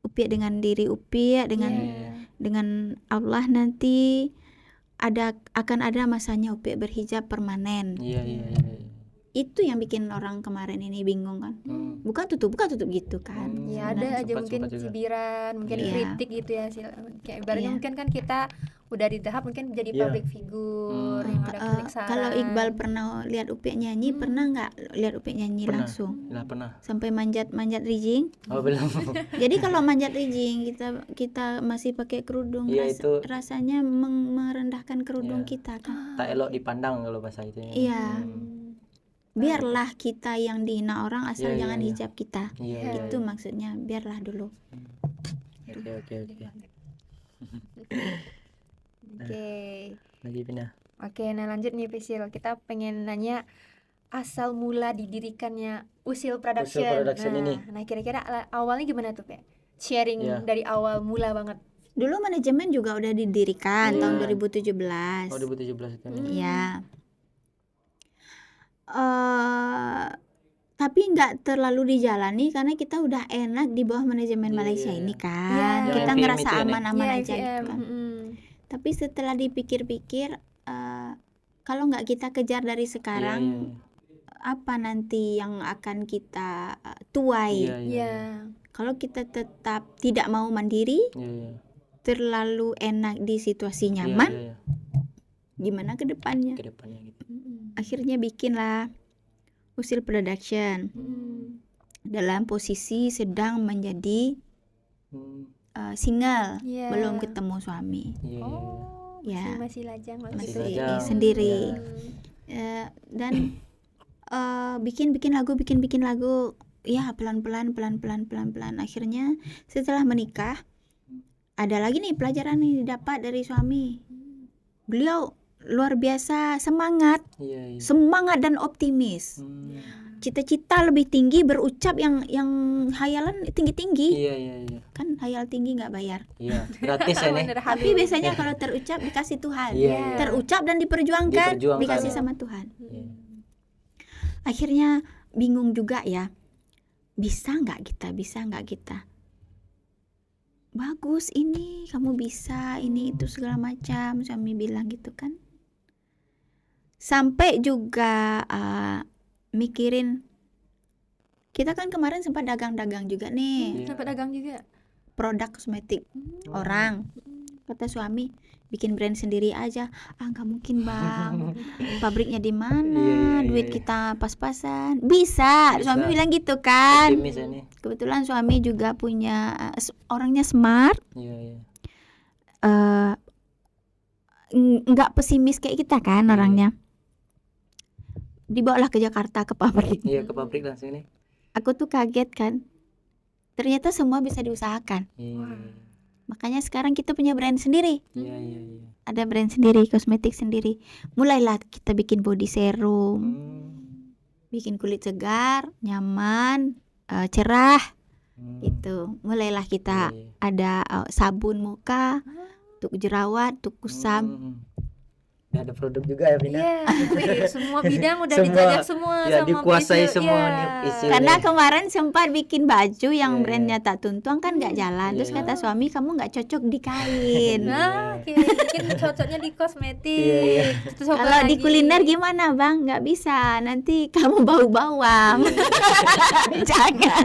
Upia dengan diri Upia, dengan Iya. dengan Allah nanti akan ada masanya Upia berhijab permanen. Iya, iya, iya, iya. Itu yang bikin orang kemarin ini bingung kan. Buka tutup gitu kan. Ya ada aja Sempat mungkin juga. cibiran, mungkin Iya. kritik gitu ya. Kayak ibaratnya Iya. mungkin kan kita udah di tahap mungkin jadi Iya. public figure yang ada kritik saran. Kalau Iqbal pernah lihat Upia nyanyi, pernah nggak lihat Upia nyanyi Pernah. langsung? Lah, pernah. Sampai manjat rijing. Oh, belum. Jadi kalau manjat rijing kita masih pakai kerudung, Iya, itu. rasanya merendahkan kerudung Iya. kita kan. Tak elok dipandang kalau bahasa itu. Iya. Biarlah kita yang dihina orang asal Iya, iya, jangan iya. hijab kita. Iya, iya, Itu iya. maksudnya, biarlah dulu. Oke, oke, oke. Oke. Lagi pindah. Oke, nah lanjut nih Pisil. Kita pengen nanya asal mula didirikannya Usil Production. Usil Production nah, ini. Nah, kira-kira awalnya gimana tuh, Pe? Sharing Iya. dari awal mula banget. Dulu manajemen juga udah didirikan Iya. tahun 2017. Oh, 2017 itu nih. Ya. tapi nggak terlalu dijalani karena kita udah enak di bawah manajemen Iya, Malaysia iya. ini Iya. kan. Yang Kita MVM ngerasa itu ya, Nek? aman-aman Iya, aja gitu IVM. kan. Tapi setelah dipikir-pikir, kalau nggak kita kejar dari Iya, sekarang, iya, apa nanti yang akan kita iya. tuai? Iya, iya, Iya. Kalau kita tetap tidak mau mandiri, iya, iya. terlalu enak di situasi Iya, nyaman, iya, iya. gimana ke depannya? Ke depannya gitu. Akhirnya bikinlah Usil Production dalam posisi sedang menjadi Hmm, single, Iya. belum ketemu suami. iya, iya, iya. Oh, Ya. masih lajang waktu Masih itu. lajang. sendiri. Iya. Dan bikin lagu, ya pelan-pelan. Akhirnya setelah menikah, ada lagi nih pelajaran nih didapat dari suami. Beliau luar biasa semangat Iya, iya. dan optimis. Hmm, Cita-cita lebih tinggi, berucap yang hayalan tinggi-tinggi. iya, iya, iya. Kan hayal tinggi nggak bayar. Iya, gratis ya nih. Bener, Tapi halu. biasanya kalau terucap dikasih Tuhan. Iya, iya. Terucap dan diperjuangkan, Diperjuangkan. dikasih sama Tuhan. Iya. Akhirnya bingung juga ya. Bisa nggak kita? Bagus ini, kamu bisa, ini itu segala macam. Suami bilang gitu kan. Sampai juga mikirin, kita kan kemarin sempat dagang-dagang juga nih, Iya. Sempat dagang juga. produk kosmetik orang. Kata suami, bikin brand sendiri aja. Nggak mungkin bang, pabriknya di mana, Iya, duit iya. kita pas-pasan. Bisa, Bisa. suami bilang gitu kan. Optimis ya nih. Kebetulan suami juga punya orangnya smart, Iya, iya. nggak pesimis kayak kita kan orangnya. Dibawalah ke Jakarta ke pabrik. Iya, ke pabrik langsung nih. Aku tuh kaget kan, ternyata semua bisa diusahakan. Iya, Makanya sekarang kita punya brand sendiri. iya, iya, iya. Ada brand sendiri, kosmetik sendiri. Mulailah kita bikin body serum, bikin kulit segar, nyaman, cerah gitu. Mulailah kita Iya, iya. ada sabun muka untuk jerawat, untuk kusam. Ada produk juga ya Vina. Iya, wih, semua bidang udah Semua, dijajah semua ya, sama dikuasai Isil. semua Iya. nih, Isil. Karena kemarin sempat bikin baju yang Iya, brandnya tak tuntuang kan nggak jalan. Terus Iya, kata suami, kamu nggak cocok di kain. Nah, oke, mungkin cocoknya di kosmetik. Iya, iya. Terus apa Kalau di lagi? kuliner gimana bang? Nggak bisa, nanti kamu bau bawang. Jangan.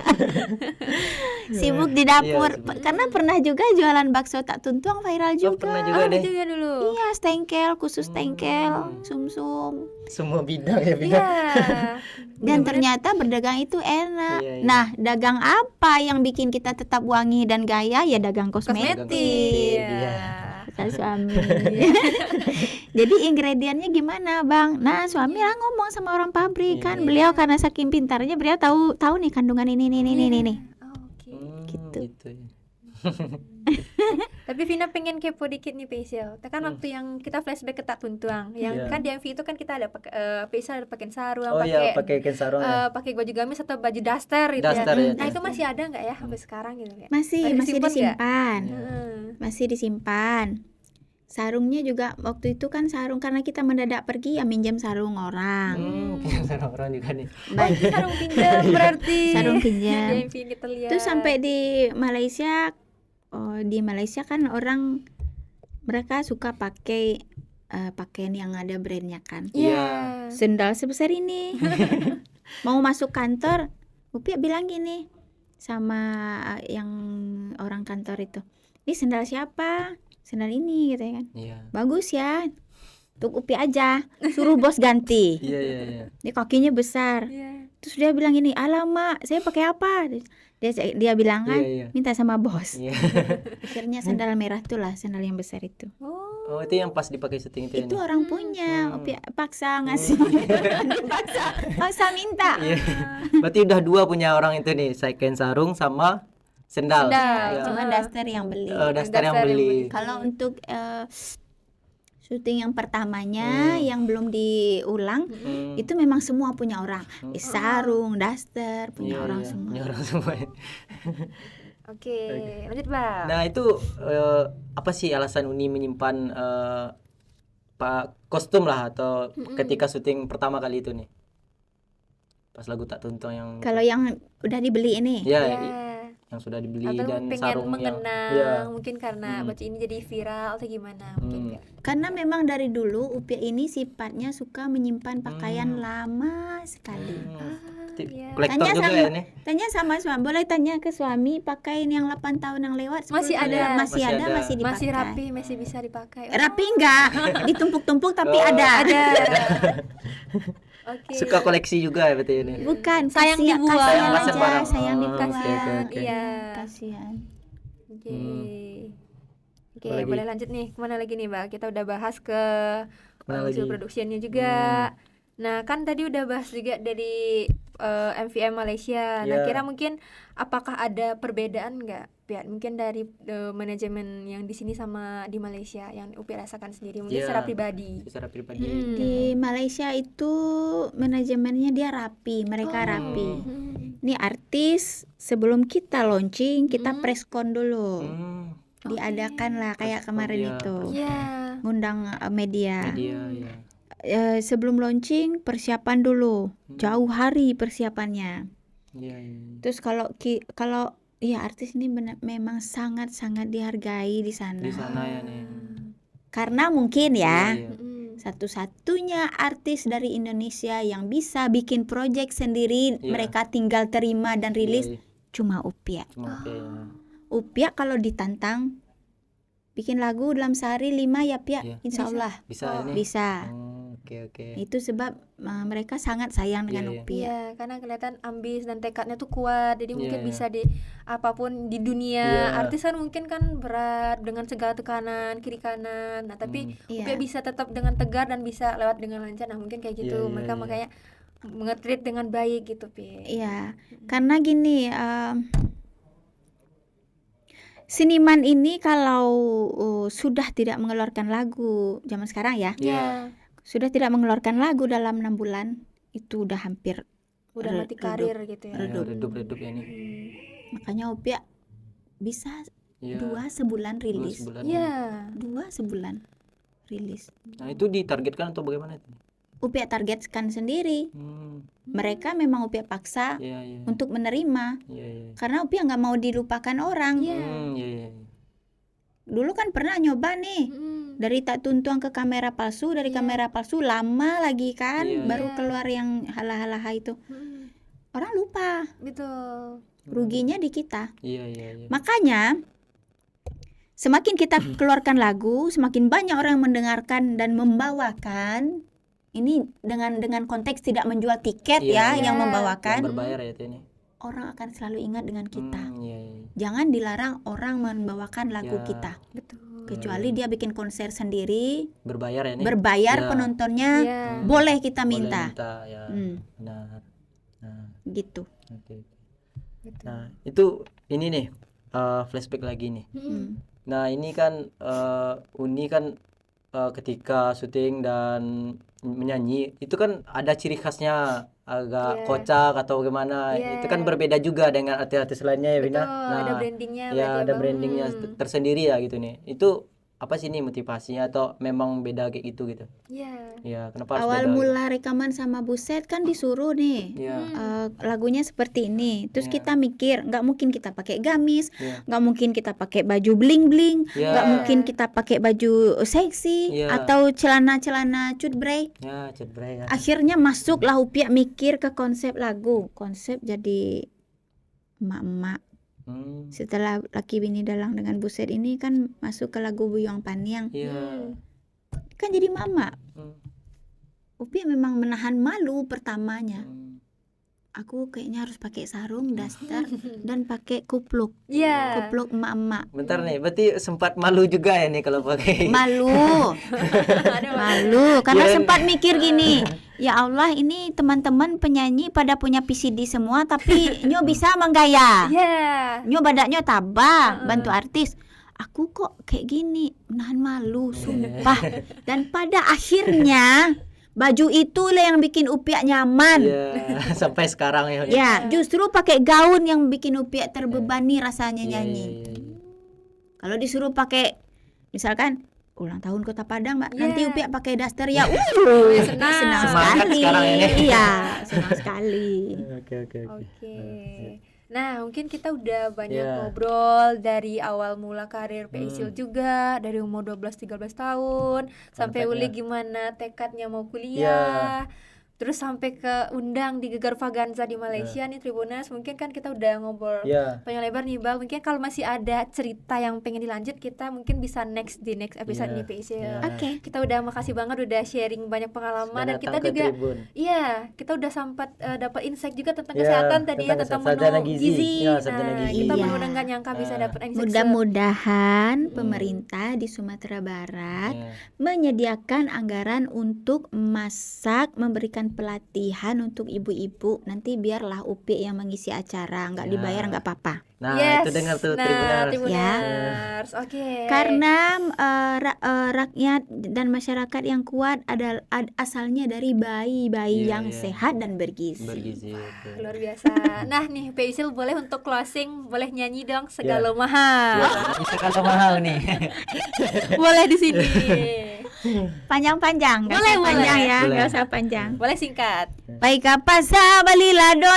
Sibuk di dapur. Iya, sibuk. Karena pernah juga jualan bakso tak tuntuang viral Oh, juga. pernah Oh, juga ada deh. juga dulu. Iya, stengkel, khusus stengkel, sumsum. Semua bidang ya Vina. Iya. Dan ternyata berdagang itu enak. Iya, iya. Nah, dagang apa yang bikin kita tetap wangi dan gaya? Ya dagang kosmetik. Kosmetik. Iya. Kata suami. Jadi ingredientnya gimana, Bang? Nah, suami lah ngomong sama orang pabrik kan. Iya. Beliau karena saking pintarnya, beliau tahu nih kandungan ini. Oh, oke. Gitu. Gitu ya. Tapi Vina pengen kepo dikit nih Faisal. Kan waktu yang kita flashback ke Tak Tuntuang, yang Iya. kan di MV itu kan kita ada pakai Faisal ada pakai sarung, Oh iya, pakai pakai kain sarung ya. pakai baju gamis atau baju daster gitu Daster ya. ya, Nah, itu daster. masih ada nggak ya sampai sekarang gitu ya? Masih Masih simpen nggak? disimpan. Heeh. Masih disimpan. Sarungnya juga waktu itu kan sarung karena kita mendadak pergi ya minjam sarung orang. Pinjam sarung orang juga nih. Oh, itu sarung pinjam berarti. Sarung Di pinjam. MV kita lihat. Terus sampai di Malaysia, kan orang mereka suka pakai pakaian yang ada brandnya kan. Iya. Sendal sebesar ini. Mau masuk kantor, Upi bilang gini sama yang orang kantor itu. Ini sendal siapa? Sendal ini gitu ya kan. Iya. Bagus ya. Untuk Upi aja. Suruh bos ganti. Iya, iya, iya. Ini kakinya besar. Iya. Terus dia bilang gini, "Alamak, saya pakai apa?" Dia bilang kan, Iya, iya. minta sama bos. Iya. Akhirnya sandal merah tuh lah, sandal yang besar itu. Oh. Oh, itu yang pas dipakai syuting itu ya Itu nih. orang punya, Upi paksa ngasih. paksa minta. Iya. Berarti udah dua punya orang itu nih, kain sarung sama sendal. Sendal. Iya. Cuma daster yang beli. Oh, daster yang Daster yang beli. Kalau untuk syuting yang pertamanya yang belum diulang, itu memang semua punya orang. Sarung, daster punya Iya, orang iya. semua. Punya orang semua. Oke, lanjut Bang. Nah, itu apa sih alasan Uni menyimpan kostum lah atau ketika syuting pertama kali itu nih? pas lagu Tak Tuntung yang Kalau yang udah dibeli ini. ya Ya. yang sudah dibeli Atau dan pengen sarung yang mengenang mungkin karena baju ini jadi viral atau gimana mungkin Pia? Karena memang dari dulu Upia ini sifatnya suka menyimpan pakaian lama sekali. Iya. kolektor Tanya juga sama- ya nih. Tanya sama suami, boleh tanya ke suami pakaian yang 8 tahun yang lewat 10 Masih tahun ada. yang masih Masih ada, ada. masih dipakai. Masih rapi, masih bisa dipakai. Rapi enggak, ditumpuk-tumpuk tapi ada. Ada. Oke. Suka koleksi juga ya berarti ini. Bukan, Sayang kasihan- dibuang. kasihan Sayang aja, aset barang. sayang Oh, dibuang. oke. Iya. Kasihan. Oke. Oke, Apa lagi? boleh lanjut nih. Kemana lagi nih, Mbak? Kita udah bahas ke Kemana unsur lagi? produksinya juga. Nah, kan tadi udah bahas juga dari MVM Malaysia. Nah, Iya. kira mungkin apakah ada perbedaan nggak, Pia? Mungkin dari manajemen yang di sini sama di Malaysia yang Upi rasakan sendiri, mungkin Iya. secara pribadi. Secara pribadi. Di Malaysia itu manajemennya dia rapi, mereka rapi. Ini artis sebelum kita launching, kita preskon dulu. Diadakan lah kayak Preskon, kemarin ya. itu. Iya. Ngundang media. Media ya. Sebelum launching persiapan dulu. Jauh hari persiapannya. Iya, iya. Terus kalau ya artis ini memang sangat-sangat dihargai di sana. Di sana ya nih. Karena mungkin ya, Iya, iya. satu-satunya artis dari Indonesia yang bisa bikin project sendiri, Iya. mereka tinggal terima dan rilis, Iya, iya. cuma Upia. Cuma oke ya. Upia kalau ditantang bikin lagu dalam sehari 5 ya Pia, Iya. insya Allah Bisa ini. bisa. Oke. Itu sebab mereka sangat sayang dengan Iya, iya. Upia. Iya, karena kelihatan ambis dan tekadnya tuh kuat. Jadi mungkin Iya. bisa di apapun di dunia. Iya. Artis kan mungkin kan berat dengan segala tekanan kiri kanan. Nah, tapi Iya. Upia bisa tetap dengan tegar dan bisa lewat dengan lancar. Nah, mungkin kayak gitu. Iya, iya, Mereka iya. makanya nge-treat dengan baik gitu, Pi. Iya, karena gini, seniman ini kalau sudah tidak mengeluarkan lagu zaman sekarang ya, Iya. sudah tidak mengeluarkan lagu dalam 6 bulan, itu udah hampir Udah mati redup. karir gitu ya. Redup ya nih. Makanya Upia bisa Iya. 2 sebulan Dua rilis, sebulan. Iya. 2 sebulan rilis. Nah, itu ditargetkan atau bagaimana itu? Upia targetkan sendiri. Mereka memang Upia paksa Iya, iya. untuk menerima, Iya, iya. karena Upia nggak mau dilupakan orang. Iya. Iya, iya. Dulu kan pernah nyoba nih. Dari Tak Tuntung ke kamera palsu, dari kamera palsu lama lagi kan, Iya. baru Iya. keluar yang halah-halah itu. Orang lupa, Betul. ruginya di kita. Iya, iya, iya. Makanya semakin kita keluarkan lagu, semakin banyak orang yang mendengarkan dan membawakan. Ini dengan konteks tidak menjual tiket Iya, ya, iya. yang Yang membawakan, berbayar ya itu ini. orang akan selalu ingat dengan kita. Iya, iya. Jangan dilarang orang membawakan lagu Ya. kita, Betul. kecuali dia bikin konser sendiri, Berbayar ya nih. berbayar Ya. penontonnya, Iya. boleh kita Boleh minta. ya. Hmm, Benar. Nah, gitu. oke. Betul. Nah, itu ini nih flashback lagi nih. Hmm. Nah, ini kan Uni kan ketika syuting dan menyanyi itu kan ada ciri khasnya agak Iya. kocak atau gimana. Iya. Itu kan berbeda juga dengan artis-artis lainnya ya, Vina. Betul, ada brandingnya ya berarti ya, ada Bang. brandingnya tersendiri ya gitu nih. Itu apa sih nih motivasinya atau memang beda kayak gitu gitu? Iya. Ya, kenapa harus Awal beda? mula rekaman sama Buset kan disuruh nih, Ya, lagunya seperti ini. Terus Iya. kita mikir, nggak mungkin kita pakai gamis, Iya. nggak mungkin kita pakai baju bling bling, Iya. nggak mungkin kita pakai baju seksi Iya. atau celana cutbray. ya, cedbray ya. Akhirnya masuklah Upia mikir ke konsep lagu, konsep jadi emak-emak. Setelah Laki Bini Dalang dengan Buset ini kan masuk ke lagu Buyong Paniang, Iya. kan jadi mama. Hmm. Upia memang menahan malu pertamanya. Hmm. Aku kayaknya harus pakai sarung, daster, dan pakai kupluk, Iya. kupluk emak-emak. Bentar nih, berarti sempat malu juga ya nih kalau pakai. Malu, Ada malu, karena Kirain- sempat mikir gini, ya Allah ini teman-teman penyanyi pada punya PCD semua, tapi nyo bisa menggaya, Iya. nyo badaknya tabah, bantu artis. Aku kok kayak gini, menahan malu, sumpah. Dan pada akhirnya baju itulah yang bikin Upia nyaman. Iya, sampai sekarang ya. Ya, justru pakai gaun yang bikin Upia terbebani rasanya Iya, nyanyi. iya, iya. Kalau disuruh pakai, misalkan, ulang tahun Kota Padang, Mbak. Nanti Yeah. Upi pakai daster ya. senang. Senang Semangat sekali. sekarang ini. Iya, senang sekali. Oke. Oke. Nah, mungkin kita udah banyak Ya. ngobrol dari awal mula karir Paisil juga, dari umur 12-13 tahun, sampai Kontaknya. Uli gimana tekadnya mau kuliah. Terus sampai ke undang di Gegar Vaganza di Malaysia nih Tribunas. Mungkin kan kita udah ngobrol Ya. panjang lebar nih Bal. Mungkin kalau masih ada cerita yang pengen dilanjut, kita mungkin bisa next episode Ya. nih Paisil. Ya. Oke. Kita udah makasih banget udah sharing banyak pengalaman, dan kita datang ke juga Tribun. iya, kita udah sempat dapat insight juga tentang Ya, kesehatan tadi ya, tentang tentang sarjana menu gizi. gizi. Ya, sarjana gizi. Kita Iya. benar-benar nggak nyangka bisa dapat insight. Mudah-mudahan pemerintah di Sumatera Barat Ya. menyediakan anggaran untuk masak, memberikan pelatihan untuk ibu-ibu. Nanti biarlah Upi yang mengisi acara, nggak Ya. dibayar nggak apa-apa. Nah, Yes. itu dengar tuh Nah, Tribuners. Tribuners. Oke. Karena rakyat dan masyarakat yang kuat adalah asalnya dari bayi-bayi Iya, yang iya. sehat dan bergizi. Bergizi. Oke. Luar biasa. Nah nih Paisil boleh untuk closing, boleh nyanyi dong Segala Ya. Mahal. Bisa kalau mahal nih. Boleh di sini. Panjang-panjang, nggak Boleh, usah panjang boleh. ya, Boleh. nggak usah panjang. Boleh singkat. Baik apa bali lado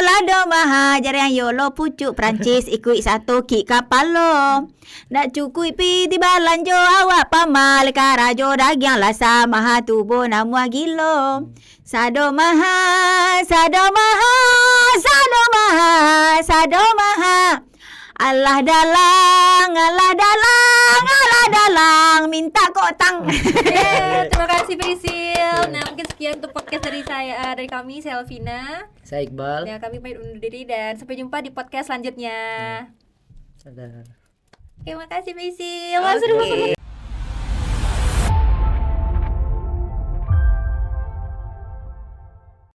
maha jarang yolo pucuk Prancis ikut satu ki kapalo nak cukui pi tiba lanjo awak pamal karajo dagyang lasa maha tubo namu agilo sado maha Allah dalang minta kotang. Terima kasih Paisil. Nah mungkin sekian untuk podcast dari saya, dari kami, saya Elvina. Saya Iqbal. Ya kami pamit undur diri dan sampai jumpa di podcast selanjutnya. Sadar. Terima kasih Paisil. Wah, seru banget.